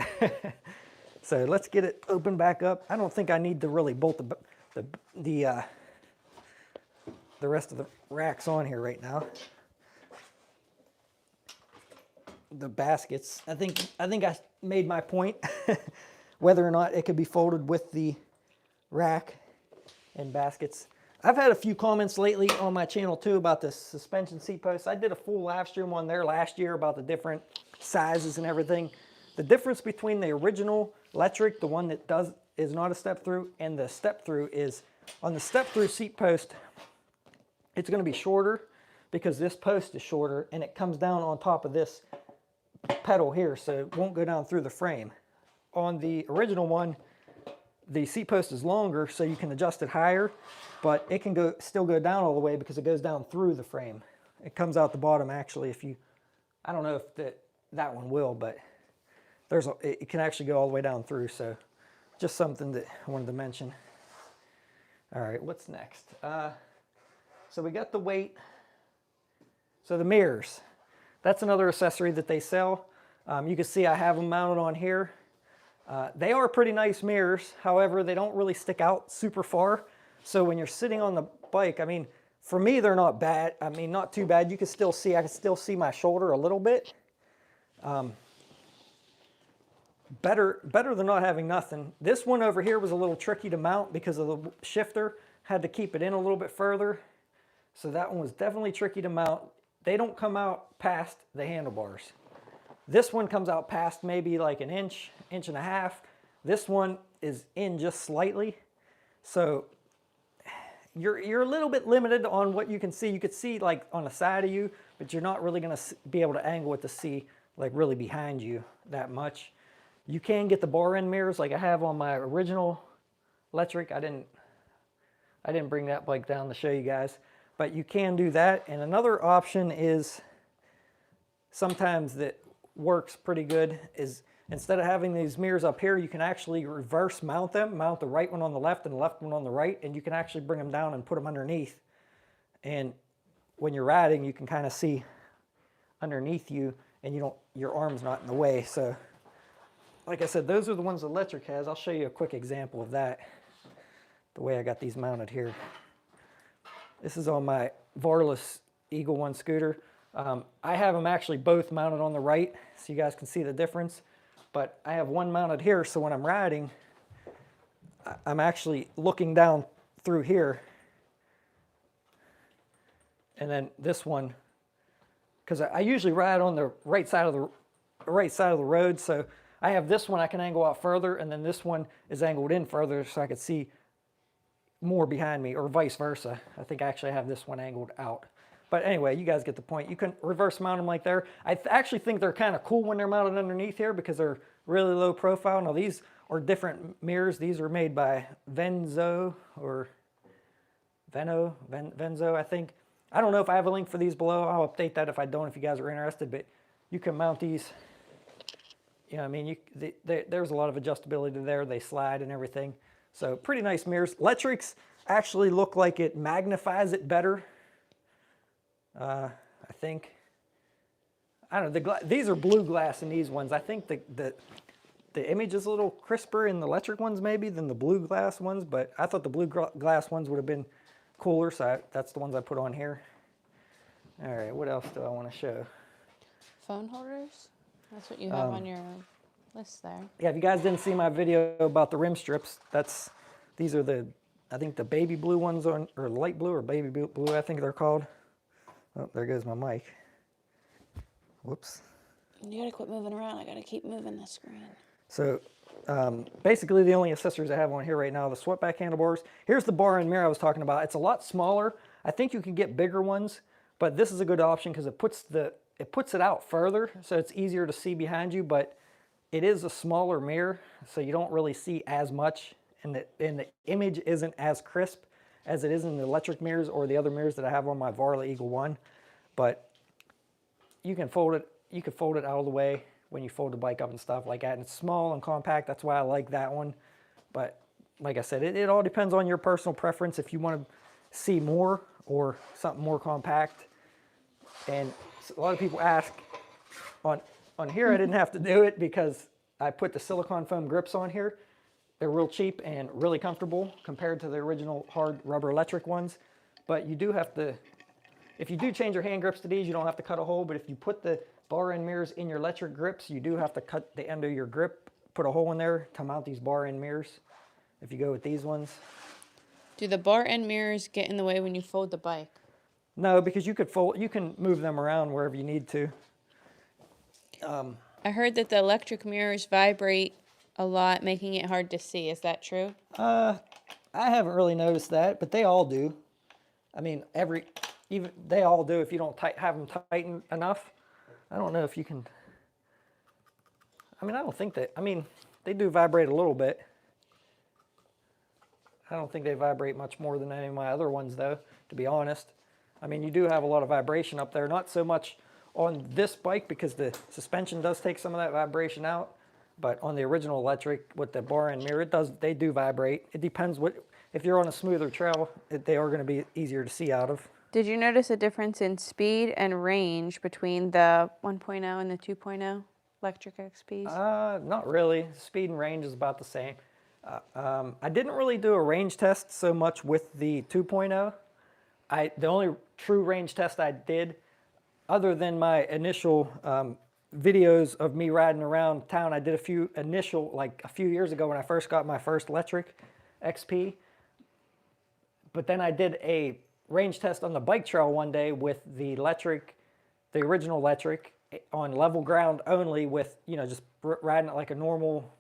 So let's get it open back up. I don't think I need to really bolt the rest of the racks on here right now. The baskets. I think I made my point. Whether or not it could be folded with the rack and baskets. I've had a few comments lately on my channel too about the suspension seat posts. I did a full live stream on there last year about the different sizes and everything. The difference between the original Lectric, the one that is not a step through, and the step through is on the step through seat post, it's going to be shorter because this post is shorter and it comes down on top of this pedal here, so it won't go down through the frame. On the original one, the seat post is longer, so you can adjust it higher, but it can still go down all the way because it goes down through the frame. It comes out the bottom actually. I don't know if that one will, but it can actually go all the way down through. So just something that I wanted to mention. All right, what's next? So we got the weight. So the mirrors, that's another accessory that they sell. You can see I have them mounted on here. They are pretty nice mirrors. However, they don't really stick out super far. So when you're sitting on the bike, I mean, for me, they're not bad. I mean, not too bad. I can still see my shoulder a little bit. Better than not having nothing. This one over here was a little tricky to mount because of the shifter. Had to keep it in a little bit further. So that one was definitely tricky to mount. They don't come out past the handlebars. This one comes out past maybe like an inch and a half. This one is in just slightly. So you're a little bit limited on what you can see. You could see like on the side of you, but you're not really going to be able to angle it to see like really behind you that much. You can get the bar end mirrors like I have on my original Lectric. I didn't bring that bike down to show you guys, but you can do that. And another option is sometimes that works pretty good is instead of having these mirrors up here, you can actually reverse mount them, mount the right one on the left and the left one on the right, and you can actually bring them down and put them underneath. And when you're riding, you can kind of see underneath you and your arm's not in the way. So like I said, those are the ones the Lectric has. I'll show you a quick example of that, the way I got these mounted here. This is on my Cordless Eagle 1 scooter. I have them actually both mounted on the right so you guys can see the difference. But I have one mounted here, so when I'm riding, I'm actually looking down through here. And then this one, because I usually ride on the right side of the road, so I have this one I can angle out further, and then this one is angled in further so I could see more behind me, or vice versa. I think I actually have this one angled out. But anyway, you guys get the point. You can reverse mount them like there. I actually think they're kind of cool when they're mounted underneath here because they're really low profile. Now these are different mirrors. These are made by Venzo, I think. I don't know if I have a link for these below. I'll update that if I don't, if you guys are interested. But you can mount these. You know, I mean, there's a lot of adjustability there. They slide and everything. So pretty nice mirrors. Lectrics actually look like it magnifies it better. I think. I don't know. These are blue glass in these ones. I think the image is a little crisper in the Lectric ones maybe than the blue glass ones, but I thought the blue glass ones would have been cooler, so that's the ones I put on here. All right, what else do I want to show?
Phone holders? That's what you have on your list there.
Yeah, if you guys didn't see my video about the rim strips, these are I think the baby blue ones or light blue or baby blue, I think they're called. Oh, there goes my mic. Whoops.
You gotta quit moving around. I gotta keep moving the screen.
So Basically, the only accessories I have on here right now, the swept back handlebars. Here's the bar and mirror I was talking about. It's a lot smaller. I think you can get bigger ones, but this is a good option because it puts it out further, so it's easier to see behind you, but it is a smaller mirror, so you don't really see as much, and the image isn't as crisp as it is in the electric mirrors or the other mirrors that I have on my Varla Eagle 1. But you can fold it out of the way when you fold the bike up and stuff like that. And it's small and compact. That's why I like that one. But like I said, it all depends on your personal preference if you want to see more or something more compact. And a lot of people ask, on here I didn't have to do it because I put the silicone foam grips on here. They're real cheap and really comfortable compared to the original hard rubber electric ones. But you do have to, if you do change your hand grips to these, you don't have to cut a hole. But if you put the bar end mirrors in your electric grips, you do have to cut the end of your grip, put a hole in there to mount these bar end mirrors if you go with these ones.
Do the bar end mirrors get in the way when you fold the bike?
No, because you can move them around wherever you need to.
I heard that the electric mirrors vibrate a lot, making it hard to see. Is that true?
I haven't really noticed that, but they all do. I mean, even they all do if you don't have them tightened enough. I don't know if you can. I mean, I don't think that. I mean, they do vibrate a little bit. I don't think they vibrate much more than any of my other ones, though, to be honest. I mean, you do have a lot of vibration up there. Not so much on this bike because the suspension does take some of that vibration out. But on the original electric with the bar and mirror, they do vibrate. It depends if you're on a smoother trail, they are going to be easier to see out of.
Did you notice a difference in speed and range between the 1.0 and the 2.0 electric XPs?
Not really. Speed and range is about the same. I didn't really do a range test so much with the 2.0. The only true range test I did, other than my initial videos of me riding around town, I did a few years ago when I first got my first electric XP. But then I did a range test on the bike trail one day with the original electric on level ground only with, just riding it like a normal,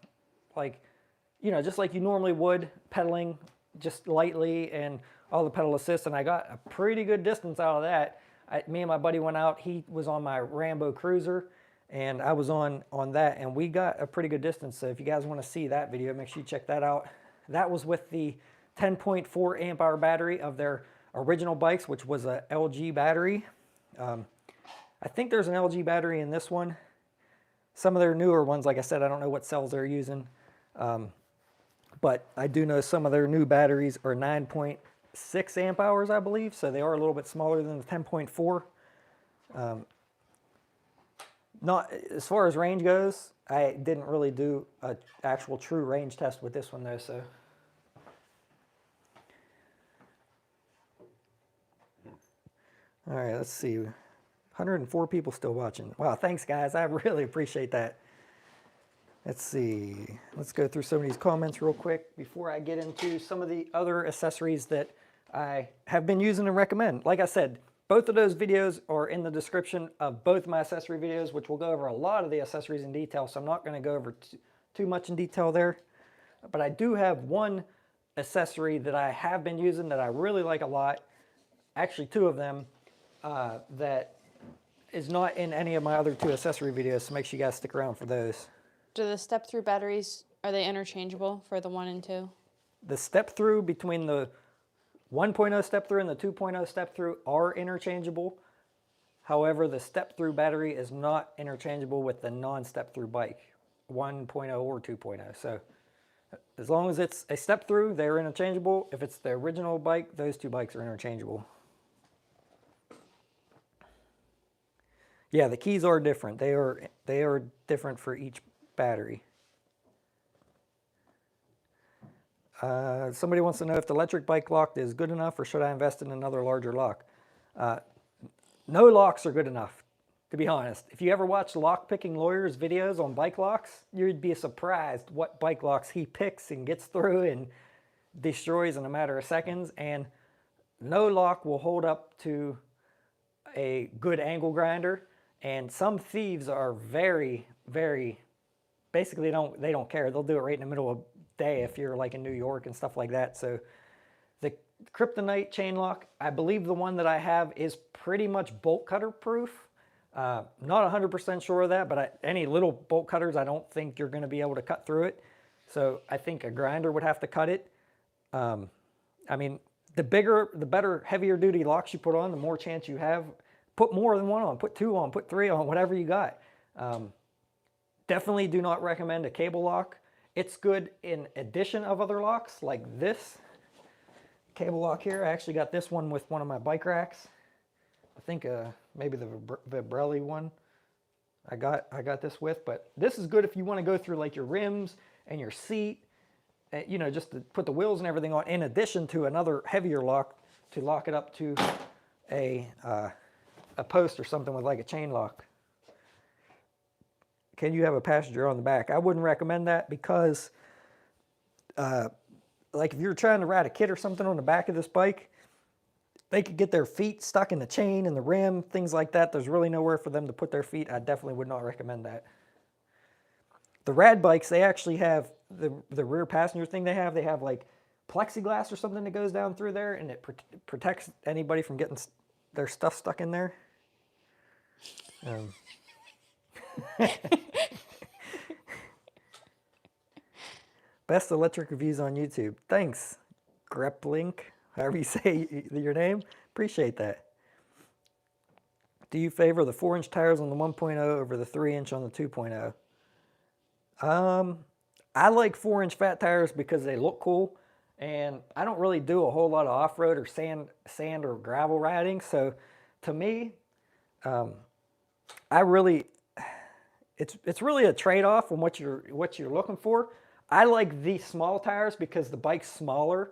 just like you normally would, pedaling just lightly and all the pedal assist. And I got a pretty good distance out of that. Me and my buddy went out. He was on my Rambo Cruiser and I was on that, and we got a pretty good distance. So if you guys want to see that video, make sure you check that out. That was with the 10.4 amp hour battery of their original bikes, which was a LG battery. I think there's an LG battery in this one. Some of their newer ones, like I said, I don't know what cells they're using. But I do know some of their new batteries are 9.6 amp hours, I believe. So they are a little bit smaller than the 10.4. Not as far as range goes, I didn't really do an actual true range test with this one though, so. All right, let's see. 104 people still watching. Wow, thanks guys. I really appreciate that. Let's see. Let's go through some of these comments real quick before I get into some of the other accessories that I have been using and recommend. Like I said, both of those videos are in the description of both my accessory videos, which will go over a lot of the accessories in detail, so I'm not going to go over too much in detail there. But I do have one accessory that I have been using that I really like a lot. Actually, two of them that is not in any of my other two accessory videos, so make sure you guys stick around for those.
Do the step-through batteries, are they interchangeable for the 1 and 2?
The step-through between the 1.0 step-through and the 2.0 step-through are interchangeable. However, the step-through battery is not interchangeable with the non-step-through bike, 1.0 or 2.0. So as long as it's a step-through, they're interchangeable. If it's the original bike, those two bikes are interchangeable. Yeah, the keys are different. They are different for each battery. Somebody wants to know if the electric bike lock is good enough or should I invest in another larger lock? No locks are good enough, to be honest. If you ever watch Lock Picking Lawyers videos on bike locks, you'd be surprised what bike locks he picks and gets through and destroys in a matter of seconds. And no lock will hold up to a good angle grinder. And some thieves are very, very basically they don't care. They'll do it right in the middle of the day if you're like in New York and stuff like that. So the Kryptonite chain lock, I believe the one that I have is pretty much bolt cutter proof. Not 100% sure of that, but any little bolt cutters, I don't think you're going to be able to cut through it. So I think a grinder would have to cut it. I mean, the better, heavier duty locks you put on, the more chance you have. Put more than one on, put 2 on, put 3 on, whatever you got. Definitely do not recommend a cable lock. It's good in addition of other locks like this cable lock here. I actually got this one with one of my bike racks. I think maybe the Vibrelli one I got this with, but this is good if you want to go through like your rims and your seat, you know, just to put the wheels and everything on, in addition to another heavier lock to lock it up to a post or something with like a chain lock. Can you have a passenger on the back? I wouldn't recommend that because like if you're trying to ride a kid or something on the back of this bike, they could get their feet stuck in the chain and the rim, things like that. There's really nowhere for them to put their feet. I definitely would not recommend that. The rad bikes, they actually have the rear passenger thing they have like plexiglass or something that goes down through there, and it protects anybody from getting their stuff stuck in there. Best electric reviews on YouTube. Thanks, Greplink, however you say your name. Appreciate that. Do you favor the 4-inch tires on the 1.0 over the 3-inch on the 2.0? I like 4-inch fat tires because they look cool, and I don't really do a whole lot of off-road or sand or gravel riding. So to me, it's really a trade-off on what you're looking for. I like these small tires because the bike's smaller.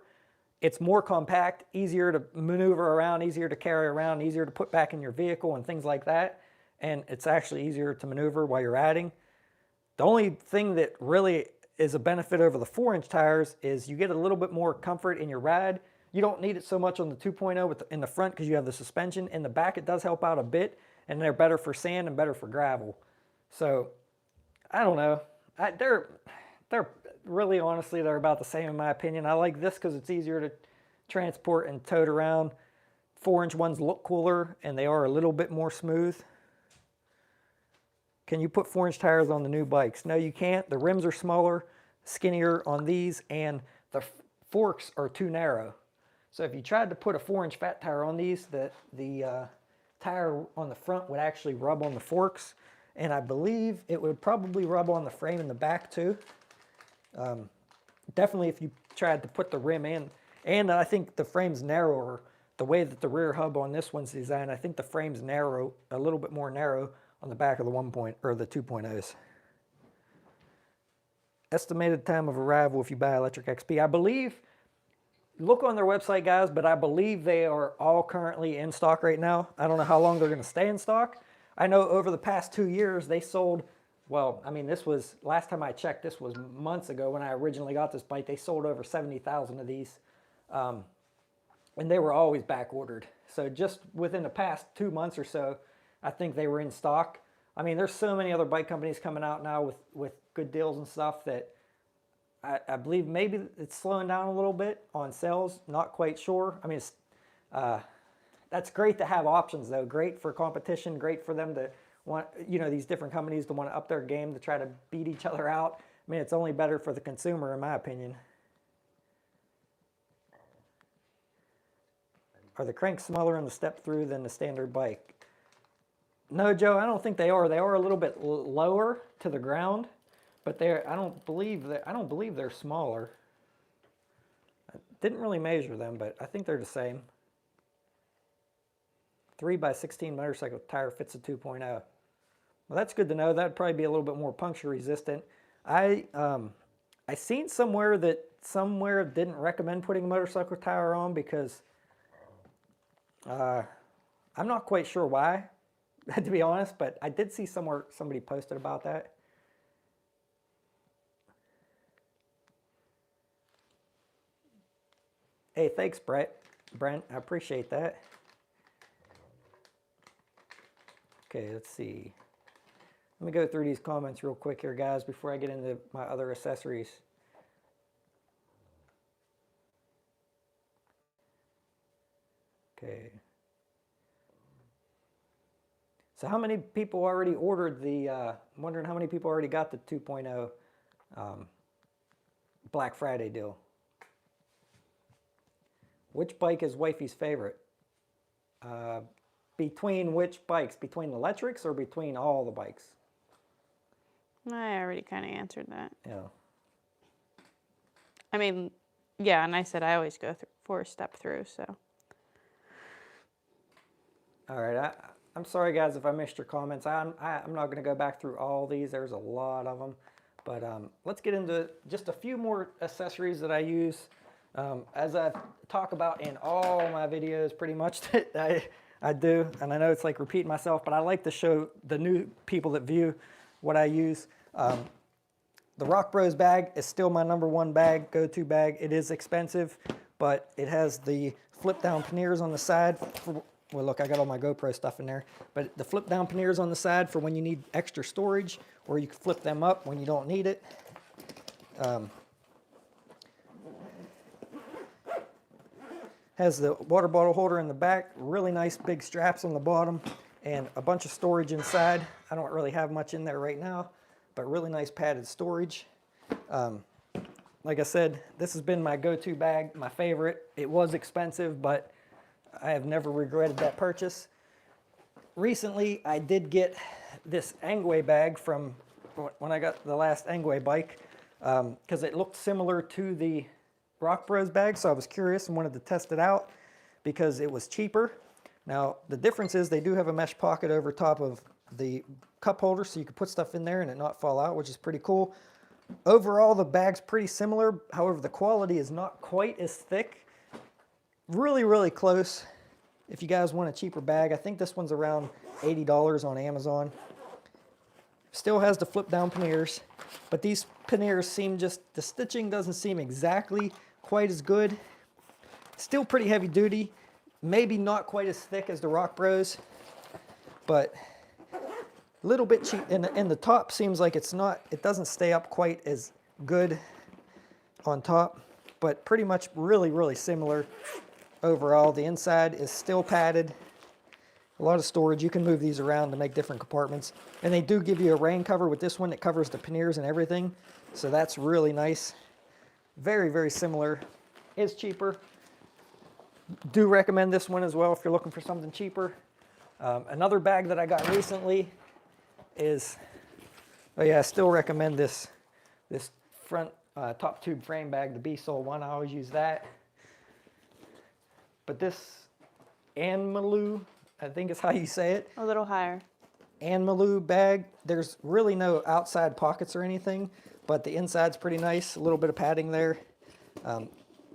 It's more compact, easier to maneuver around, easier to carry around, easier to put back in your vehicle and things like that. And it's actually easier to maneuver while you're riding. The only thing that really is a benefit over the 4-inch tires is you get a little bit more comfort in your ride. You don't need it so much on the 2.0 in the front because you have the suspension. In the back, it does help out a bit, and they're better for sand and better for gravel. So, I don't know. They're really, honestly, they're about the same in my opinion. I like this because it's easier to transport and tote around. 4-inch ones look cooler, and they are a little bit more smooth. Can you put 4-inch tires on the new bikes? No, you can't. The rims are smaller, skinnier on these, and the forks are too narrow. So if you tried to put a 4-inch fat tire on these, the tire on the front would actually rub on the forks, and I believe it would probably rub on the frame in the back too. Definitely if you tried to put the rim in, and I think the frame's narrower. The way that the rear hub on this one's designed, I think the frame's narrow, a little bit more narrow on the back of the 2.0s. Estimated time of arrival if you buy Lectric XP. I believe, look on their website, guys, but I believe they are all currently in stock right now. I don't know how long they're going to stay in stock. I know over the past 2 years they sold, well, I mean, this was, last time I checked, this was months ago when I originally got this bike. They sold over 70,000 of these, and they were always back ordered. So just within the past 2 months or so, I think they were in stock. I mean, there's so many other bike companies coming out now with good deals and stuff that I believe maybe it's slowing down a little bit on sales. Not quite sure. I mean, that's great to have options, though. Great for competition. Great for them to want, you know, these different companies to want to up their game to try to beat each other out. I mean, it's only better for the consumer, in my opinion. Are the cranks smaller in the step-through than the standard bike? No, Joe, I don't think they are. They are a little bit lower to the ground, but I don't believe they're smaller. I didn't really measure them, but I think they're the same. 3x16 motorcycle tire fits a 2.0. Well, that's good to know. That'd probably be a little bit more puncture resistant. I seen somewhere didn't recommend putting a motorcycle tire on because I'm not quite sure why, to be honest, but I did see somewhere somebody posted about that. Hey, thanks, Brent. I appreciate that. Okay, let's see. Let me go through these comments real quick here, guys, before I get into my other accessories. Okay. So how many people already ordered the, I'm wondering how many people already got the 2.0 Black Friday deal? Which bike is wifey's favorite? Between which bikes? Between the Lectrics or between all the bikes?
I already kind of answered that.
Yeah.
I mean, yeah, and I said I always go for a step through, so.
All right, I'm sorry guys if I missed your comments. I'm not going to go back through all these. There's a lot of them. But let's get into just a few more accessories that I use. As I talk about in all my videos pretty much that I do. And I know it's like repeating myself, but I like to show the new people that view what I use. The Rock Bros bag is still my #1 bag, go-to bag. It is expensive, but it has the flip-down panniers on the side. Well, look, I got all my GoPro stuff in there. But the flip-down panniers on the side for when you need extra storage, or you can flip them up when you don't need it. Has the water bottle holder in the back, really nice big straps on the bottom, and a bunch of storage inside. I don't really have much in there right now, but really nice padded storage. Like I said, this has been my go-to bag, my favorite. It was expensive, but I have never regretted that purchase. Recently, I did get this Engwe bag from when I got the last Engwe bike, because it looked similar to the Rock Bros bag, so I was curious and wanted to test it out because it was cheaper. Now, the difference is they do have a mesh pocket over top of the cup holder, so you can put stuff in there and it not fall out, which is pretty cool. Overall, the bag's pretty similar. However, the quality is not quite as thick. Really, really close. If you guys want a cheaper bag, I think this one's around $80 on Amazon. Still has the flip down panniers, but these panniers seem the stitching doesn't seem exactly quite as good. Still pretty heavy duty. Maybe not quite as thick as the Rock Bros, but a little bit cheap. And the top seems like it doesn't stay up quite as good on top, but pretty much really, really similar overall. The inside is still padded. A lot of storage. You can move these around to make different compartments. And they do give you a rain cover with this one. It covers the panniers and everything. So that's really nice. Very, very similar. Is cheaper. Do recommend this one as well if you're looking for something cheaper. Another bag that I got recently is, oh yeah, I still recommend this front top tube frame bag, the B-Sol one. I always use that. But this Anmalu, I think is how you say it.
A little higher.
Anmalu bag. There's really no outside pockets or anything, but the inside's pretty nice. A little bit of padding there.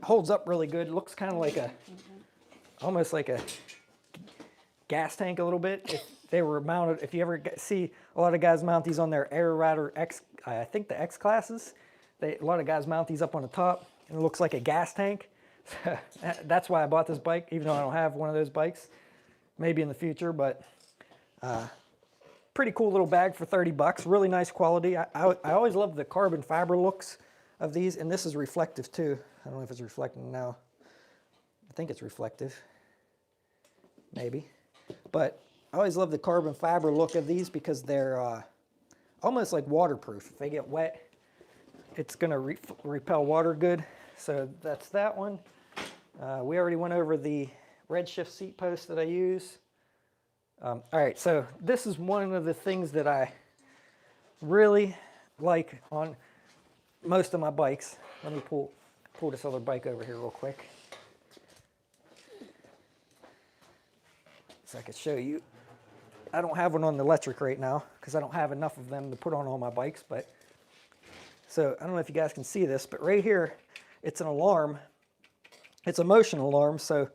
Holds up really good. Looks kind of like almost like a gas tank a little bit. If they were mounted, if you ever see a lot of guys mount these on their Air Rider X, I think the X classes, a lot of guys mount these up on the top, and it looks like a gas tank. That's why I bought this bike, even though I don't have one of those bikes. Maybe in the future, but pretty cool little bag for 30 bucks. Really nice quality. I always love the carbon fiber looks of these, and this is reflective too. I don't know if it's reflecting now. I think it's reflective, maybe. But I always love the carbon fiber look of these because they're almost like waterproof. If they get wet, it's gonna repel water good. So that's that one. We already went over the Redshift seat post that I use. All right, so this is one of the things that I really like on most of my bikes. Let me pull this other bike over here real quick, so I can show you. I don't have one on the Lectric right now because I don't have enough of them to put on all my bikes. But so I don't know if you guys can see this, but right here, it's an alarm. It's a motion alarm, so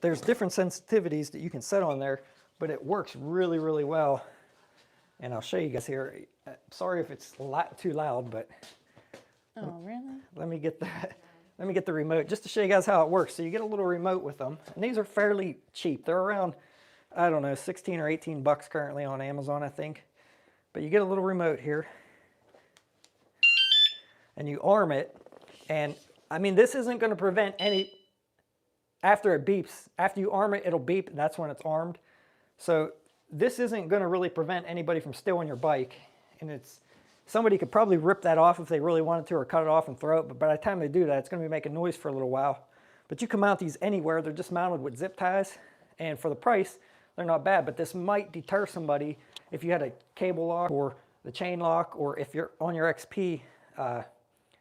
there's different sensitivities that you can set on there, but it works really, really well. And I'll show you guys here. Sorry if it's too loud, but
Oh, really?
let me get the remote just to show you guys how it works. So you get a little remote with them, and these are fairly cheap. They're around, I don't know, 16 or 18 bucks currently on Amazon, I think. But you get a little remote here, and you arm it. And I mean, this isn't going to prevent any, after it beeps, after you arm it, it'll beep, and that's when it's armed. So this isn't going to really prevent anybody from stealing your bike. And somebody could probably rip that off if they really wanted to, or cut it off and throw it. But by the time they do that, it's going to be making noise for a little while. But you can mount these anywhere. They're just mounted with zip ties. And for the price, they're not bad. But this might deter somebody if you had a cable lock or the chain lock, or if you're on your XP,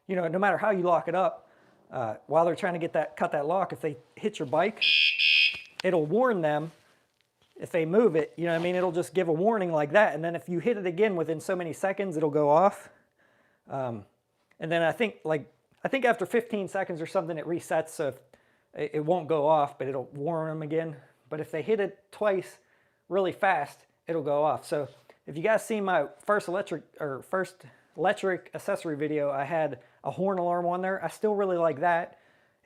you know, no matter how you lock it up, while they're trying to cut that lock, if they hit your bike, it'll warn them. If they move it, you know what I mean, it'll just give a warning like that. And then if you hit it again within so many seconds, it'll go off. And then I think after 15 seconds or something, it resets, so it won't go off, but it'll warn them again. But if they hit it twice really fast, it'll go off. So if you guys seen my first electric accessory video, I had a horn alarm on there. I still really like that.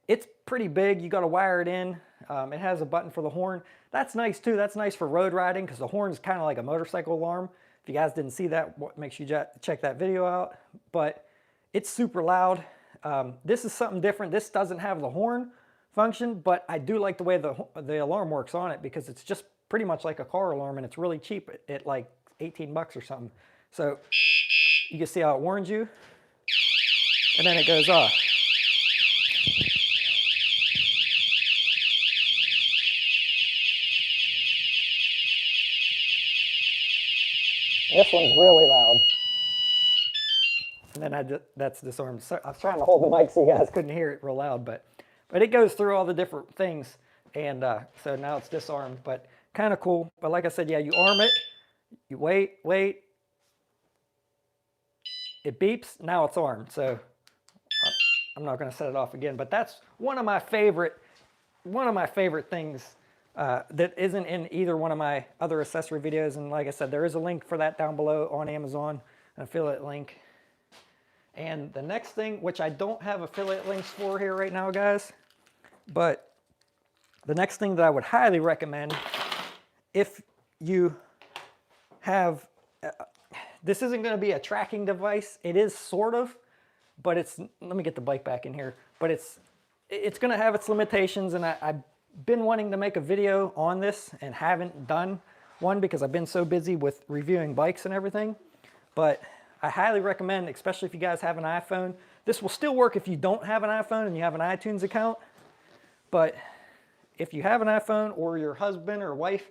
It's pretty big. You got to wire it in. It has a button for the horn. That's nice too. That's nice for road riding, because the horn is kind of like a motorcycle alarm. If you guys didn't see that, make sure you check that video out. But it's super loud. This is something different. This doesn't have the horn function, but I do like the way the alarm works on it, because it's just pretty much like a car alarm, and it's really cheap at like 18 bucks or something. So you can see how it warns you, and then it goes off. This one's really loud. And then that's disarmed. So I was trying to hold the mic so you guys couldn't hear it real loud, but it goes through all the different things, and so now it's disarmed, but kind of cool. But like I said, yeah, you arm it, you wait, it beeps, now it's armed. So I'm not going to set it off again, but that's one of my favorite things that isn't in either one of my other accessory videos. And like I said, there is a link for that down below on Amazon, an affiliate link. And the next thing, which I don't have affiliate links for here right now, guys, but the next thing that I would highly recommend, if you have, this isn't going to be a tracking device. It is sort of, but let me get the bike back in here, but it's going to have its limitations. And I've been wanting to make a video on this and haven't done one because I've been so busy with reviewing bikes and everything. But I highly recommend, especially if you guys have an iPhone. This will still work if you don't have an iPhone and you have an iTunes account. But if you have an iPhone, or your husband or wife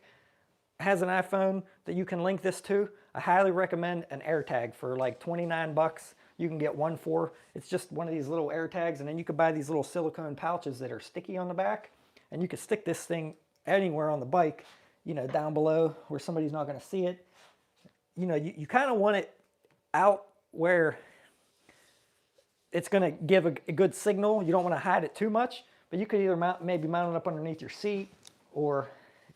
has an iPhone that you can link this to, I highly recommend an AirTag for like 29 bucks. You can get one for, it's just one of these little AirTags, and then you could buy these little silicone pouches that are sticky on the back, and you could stick this thing anywhere on the bike, you know, down below where somebody's not going to see it. You know, you kind of want it out where it's going to give a good signal. You don't want to hide it too much, but you could either maybe mount it up underneath your seat, or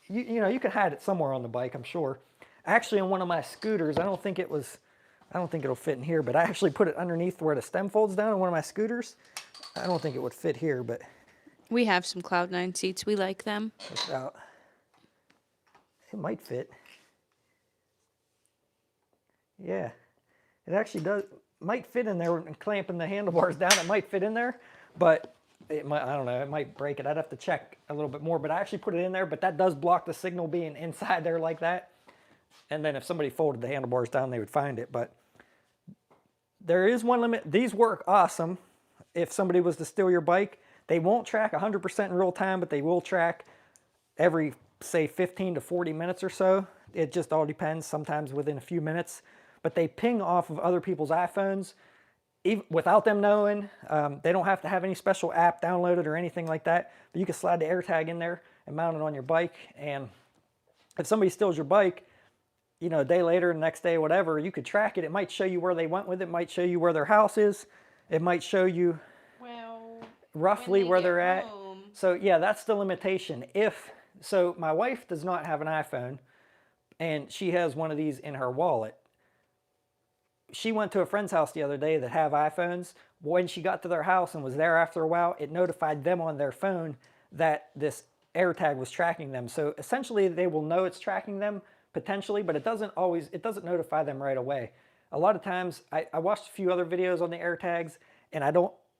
you know, you could hide it somewhere on the bike, I'm sure. Actually, on one of my scooters, I don't think it'll fit in here, but I actually put it underneath where the stem folds down on one of my scooters. I don't think it would fit here, but
We have some Cloud9 seats. We like them.
check it out. It might fit. Yeah, it actually might fit in there, and clamping the handlebars down, it might fit in there, but it might, I don't know, it might break it. I'd have to check a little bit more, but I actually put it in there, but that does block the signal being inside there like that. And then if somebody folded the handlebars down, they would find it. But there is one limit. These work awesome. If somebody was to steal your bike, they won't track 100% in real time, but they will track every, say, 15 to 40 minutes or so. It just all depends, sometimes within a few minutes. But they ping off of other people's iPhones, even without them knowing. They don't have to have any special app downloaded or anything like that. But you can slide the AirTag in there and mount it on your bike. And if somebody steals your bike, you know, a day later, the next day, whatever, you could track it. It might show you where they went with it. It might show you where their house is. It might show you roughly where they're at. So yeah, that's the limitation. So my wife does not have an iPhone, and she has one of these in her wallet. She went to a friend's house the other day that have iPhones. When she got to their house and was there after a while, it notified them on their phone that this AirTag was tracking them. So essentially they will know it's tracking them, potentially, but it doesn't notify them right away. A lot of times, I watched a few other videos on the AirTags, and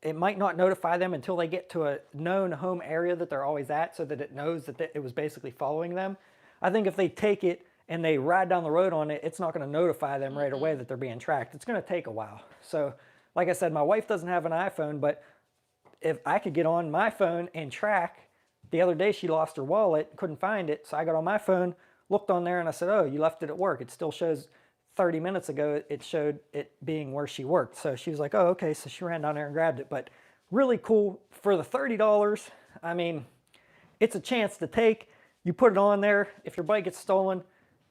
it might not notify them until they get to a known home area that they're always at, so that it knows that it was basically following them. I think if they take it and they ride down the road on it, it's not going to notify them right away that they're being tracked. It's going to take a while. So, like I said, my wife doesn't have an iPhone, but if I could get on my phone and track, the other day she lost her wallet, couldn't find it, so I got on my phone, looked on there, and I said, oh, you left it at work. It still shows 30 minutes ago, it showed it being where she worked. So she was like, oh, okay, so she ran down there and grabbed it. But really cool for the $30. I mean, it's a chance to take. You put it on there. If your bike gets stolen,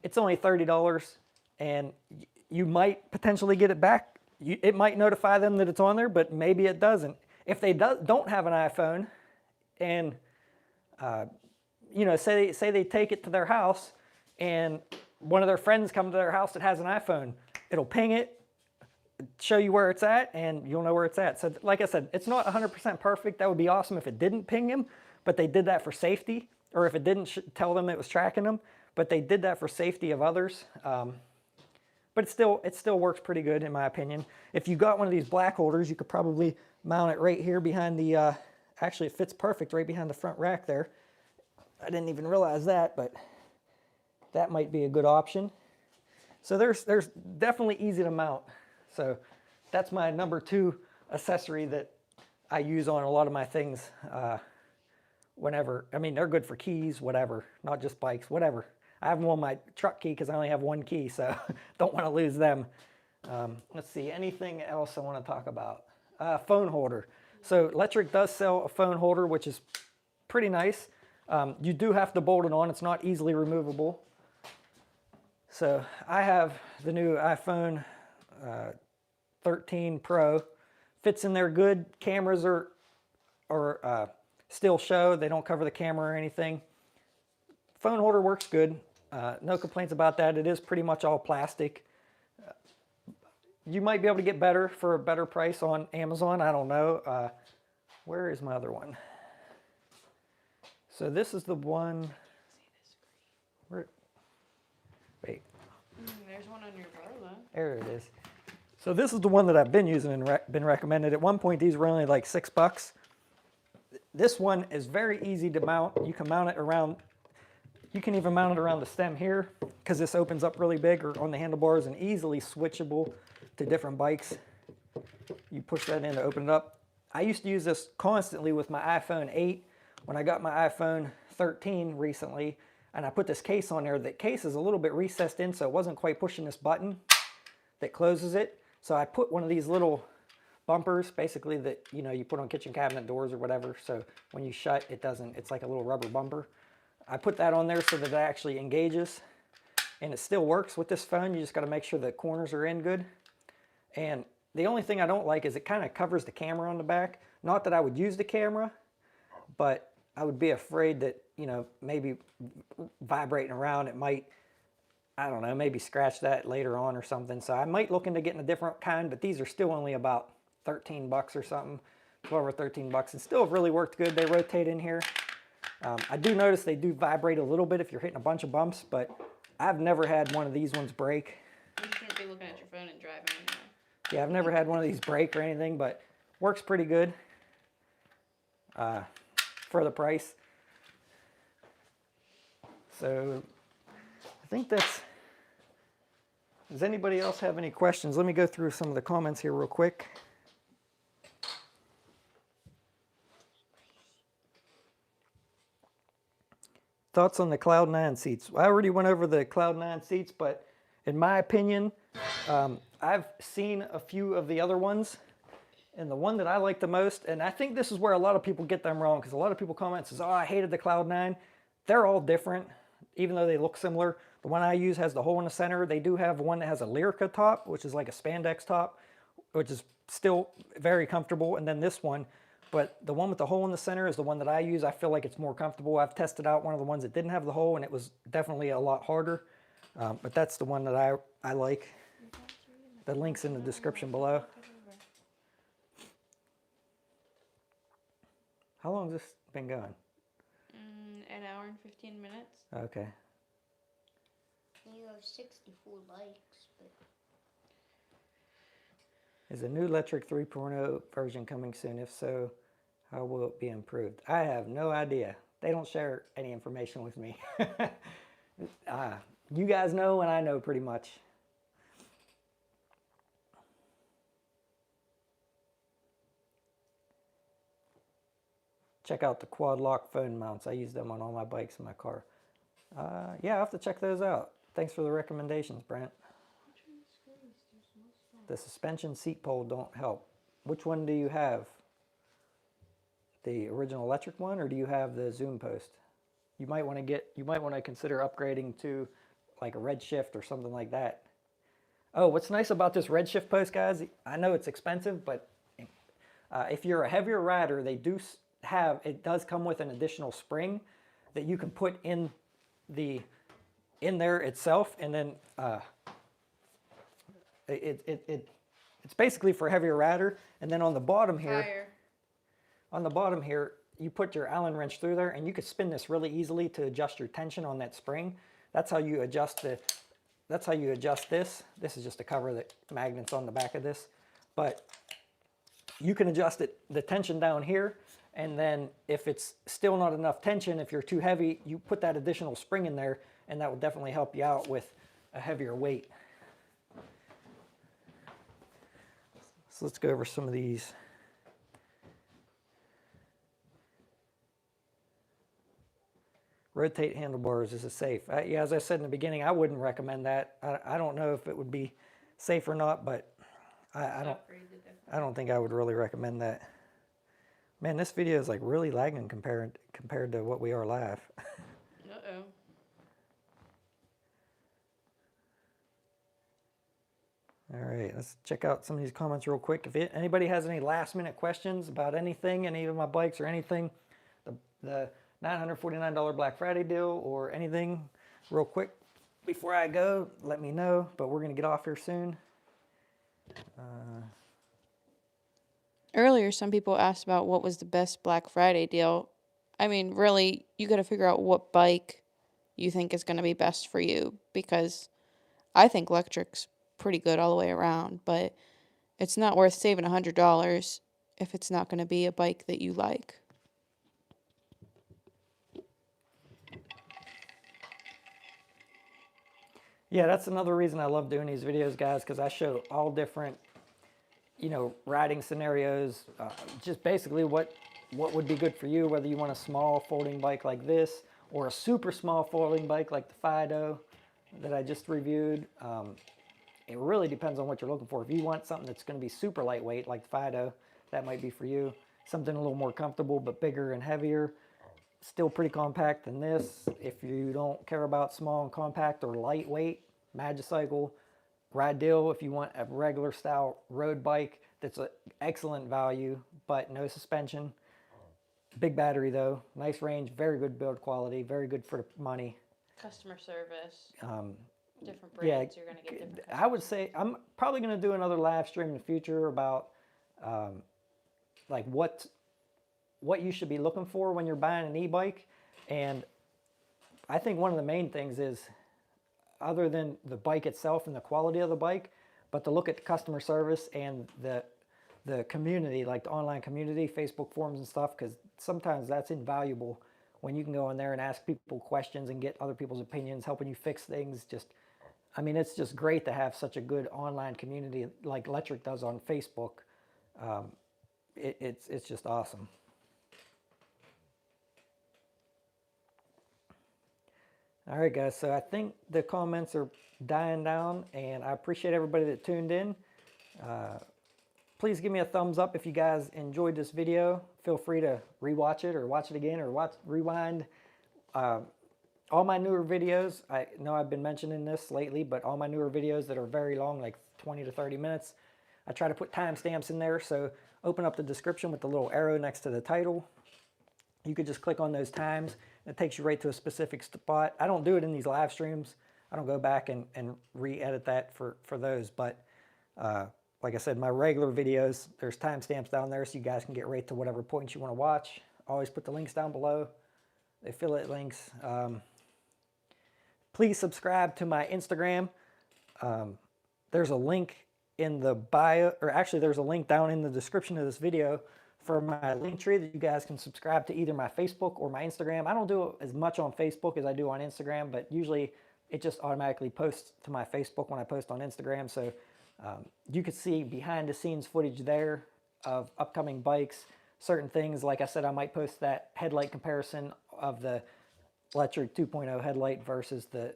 it's only $30, and you might potentially get it back. It might notify them that it's on there, but maybe it doesn't. If they don't have an iPhone, and you know, say they take it to their house, and one of their friends come to their house that has an iPhone, it'll ping it, show you where it's at, and you'll know where it's at. So like I said, it's not 100% perfect. That would be awesome if it didn't ping him, but they did that for safety, or if it didn't tell them it was tracking them, but they did that for safety of others. But it still works pretty good in my opinion. If you got one of these black holders, you could probably mount it right here behind the, actually it fits perfect right behind the front rack there. I didn't even realize that, but that might be a good option. So there's definitely easy to mount. So that's my number 2 accessory that I use on a lot of my things whenever. I mean, they're good for keys, whatever, not just bikes, whatever. I have them on my truck key because I only have one key, so don't want to lose them. Let's see, anything else I want to talk about? Phone holder. So Lectric does sell a phone holder, which is pretty nice. You do have to bolt it on. It's not easily removable. So I have the new iPhone 13 Pro. Fits in there good. Cameras are still show. They don't cover the camera or anything. Phone holder works good. No complaints about that. It is pretty much all plastic. You might be able to get better for a better price on Amazon. I don't know. Where is my other one? So this is the one. Wait.
There's one on your row.
There it is. So this is the one that I've been using and been recommended. At one point, these were only like $6. This one is very easy to mount. You can mount it around. You can even mount it around the stem here because this opens up really big, or on the handlebars, and easily switchable to different bikes. You push that in to open it up. I used to use this constantly with my iPhone 8 when I got my iPhone 13 recently, and I put this case on there. The case is a little bit recessed in, so it wasn't quite pushing this button that closes it. So I put one of these little bumpers, basically, that you put on kitchen cabinet doors or whatever, so when you shut, it doesn't, it's like a little rubber bumper. I put that on there so that it actually engages, and it still works with this phone. You just got to make sure the corners are in good. And the only thing I don't like is it kind of covers the camera on the back. Not that I would use the camera, but I would be afraid that, maybe vibrating around, it might, I don't know, maybe scratch that later on or something. So I might look into getting a different kind, but these are still only about 13 bucks or something, 12 or 13 bucks, and still have really worked good. They rotate in here. I do notice they do vibrate a little bit if you're hitting a bunch of bumps, but I've never had one of these ones break.
You can't be looking at your phone and driving anymore.
Yeah, I've never had one of these break or anything, but works pretty good for the price. So I think that's... Does anybody else have any questions? Let me go through some of the comments here real quick. Thoughts on the Cloud 9 seats? I already went over the Cloud 9 seats, but in my opinion, I've seen a few of the other ones, and the one that I like the most, and I think this is where a lot of people get them wrong, because a lot of people comment and says, oh, I hated the Cloud 9. They're all different, even though they look similar. The one I use has the hole in the center. They do have one that has a Lyrica top, which is like a spandex top, which is still very comfortable, and then this one. But the one with the hole in the center is the one that I use. I feel like it's more comfortable. I've tested out one of the ones that didn't have the hole, and it was definitely a lot harder. But that's the one that I like. The link's in the description below. How long has this been going?
An hour and 15 minutes.
Okay.
You have 64 likes, but
Is a new Lectric 3.0 version coming soon? If so, how will it be improved? I have no idea. They don't share any information with me. You guys know and I know pretty much. Check out the quad lock phone mounts. I use them on all my bikes in my car. Yeah, I'll have to check those out. Thanks for the recommendations, Brent. The suspension seat pole don't help. Which one do you have? The original electric one, or do you have the zoom post? You might want to consider upgrading to like a redshift or something like that. Oh, what's nice about this redshift post, guys, I know it's expensive, but if you're a heavier rider, they do have, it does come with an additional spring that you can put in there itself, and then it's basically for a heavier rider. And then on the bottom here, you put your Allen wrench through there, and you could spin this really easily to adjust your tension on that spring. That's how you adjust this. This is just to cover the magnets on the back of this, but you can adjust the tension down here, and then if it's still not enough tension, if you're too heavy, you put that additional spring in there, and that will definitely help you out with a heavier weight. So let's go over some of these. Rotate handlebars, is it safe? Yeah, as I said in the beginning, I wouldn't recommend that. I don't know if it would be safe or not, but I don't think I would really recommend that. Man, this video is like really lagging compared to what we are live.
Uh-oh.
All right, let's check out some of these comments real quick. If anybody has any last minute questions about anything, any of my bikes or anything, the $949 Black Friday deal or anything, real quick before I go, let me know. But we're gonna get off here soon.
Earlier, some people asked about what was the best Black Friday deal. I mean, really, you got to figure out what bike you think is going to be best for you, because I think Lectric's pretty good all the way around, but it's not worth saving $100 if it's not going to be a bike that you like.
Yeah, that's another reason I love doing these videos, guys, because I show all different, riding scenarios, just basically what would be good for you, whether you want a small folding bike like this or a super small folding bike like the Fido that I just reviewed. It really depends on what you're looking for. If you want something that's going to be super lightweight like the Fido, that might be for you. Something a little more comfortable but bigger and heavier, still pretty compact than this. If you don't care about small and compact or lightweight, Magicycle, Ride-Deal, if you want a regular style road bike that's an excellent value but no suspension. Big battery though, nice range, very good build quality, very good for the money.
Customer service, different
Yeah,
brands, you're going to get different
I would say I'm probably going to do another live stream in the future about like what you should be looking for when you're buying an e-bike. And I think one of the main things is, other than the bike itself and the quality of the bike, but to look at the customer service and the community, like the online community, Facebook forums and stuff, because sometimes that's invaluable when you can go in there and ask people questions and get other people's opinions, helping you fix things. It's just great to have such a good online community like Lectric does on Facebook. It's just awesome. All right, guys, so I think the comments are dying down, and I appreciate everybody that tuned in. Please give me a thumbs up if you guys enjoyed this video. Feel free to rewatch it or watch it again or rewind. All my newer videos, I know I've been mentioning this lately, but all my newer videos that are very long, like 20 to 30 minutes, I try to put timestamps in there. So open up the description with the little arrow next to the title. You could just click on those times. It takes you right to a specific spot. I don't do it in these live streams. I don't go back and re-edit that for those. But like I said, my regular videos, there's timestamps down there so you guys can get right to whatever points you want to watch. Always put the links down below, the affiliate links. please subscribe to my Instagram. There's a link in the bio, or actually there's a link down in the description of this video for my link tree that you guys can subscribe to either my Facebook or my Instagram. I don't do as much on Facebook as I do on Instagram, but usually it just automatically posts to my Facebook when I post on Instagram. So you can see behind the scenes footage there of upcoming bikes, certain things. Like I said, I might post that headlight comparison of the Lectric 2.0 headlight versus the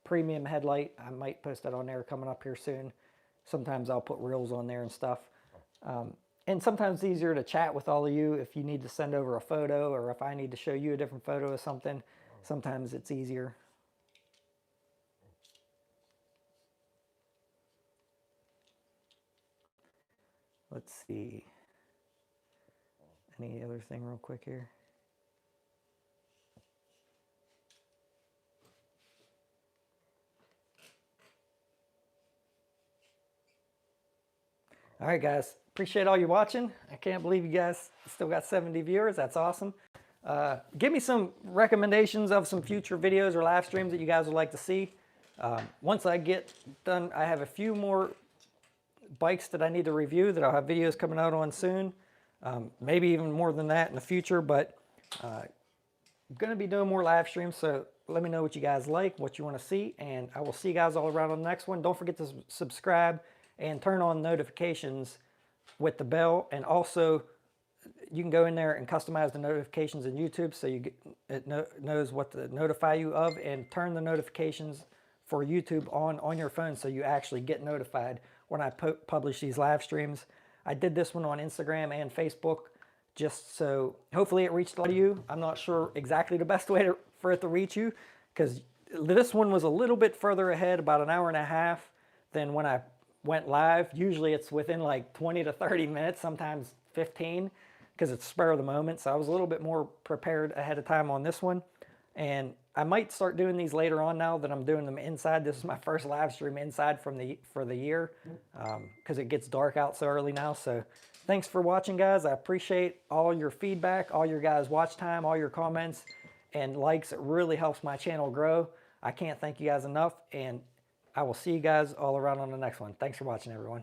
premium headlight. I might post that on there coming up here soon. Sometimes I'll put reels on there and stuff. And sometimes it's easier to chat with all of you if you need to send over a photo, or if I need to show you a different photo of something. Sometimes it's easier. Let's see. Any other thing real quick here? All right, guys. Appreciate all you watching. I can't believe you guys still got 70 viewers. That's awesome. Give me some recommendations of some future videos or live streams that you guys would like to see. Once I get done, I have a few more bikes that I need to review that I'll have videos coming out on soon. Maybe even more than that in the future, but I'm going to be doing more live streams, so let me know what you guys like, what you want to see, and I will see you guys all around on the next one. Don't forget to subscribe and turn on notifications with the bell, and also you can go in there and customize the notifications in YouTube so it knows what to notify you of, and turn the notifications for YouTube on your phone so you actually get notified when I publish these live streams. I did this one on Instagram and Facebook just so hopefully it reached a lot of you. I'm not sure exactly the best way for it to reach you, because this one was a little bit further ahead, about an hour and a half than when I went live. Usually it's within like 20 to 30 minutes, sometimes 15, because it's spur of the moment. So I was a little bit more prepared ahead of time on this one. And I might start doing these later on now that I'm doing them inside. This is my first live stream inside for the year, because it gets dark out so early now. So thanks for watching, guys. I appreciate all your feedback, all your guys' watch time, all your comments and likes. It really helps my channel grow. I can't thank you guys enough, and I will see you guys all around on the next one. Thanks for watching, everyone.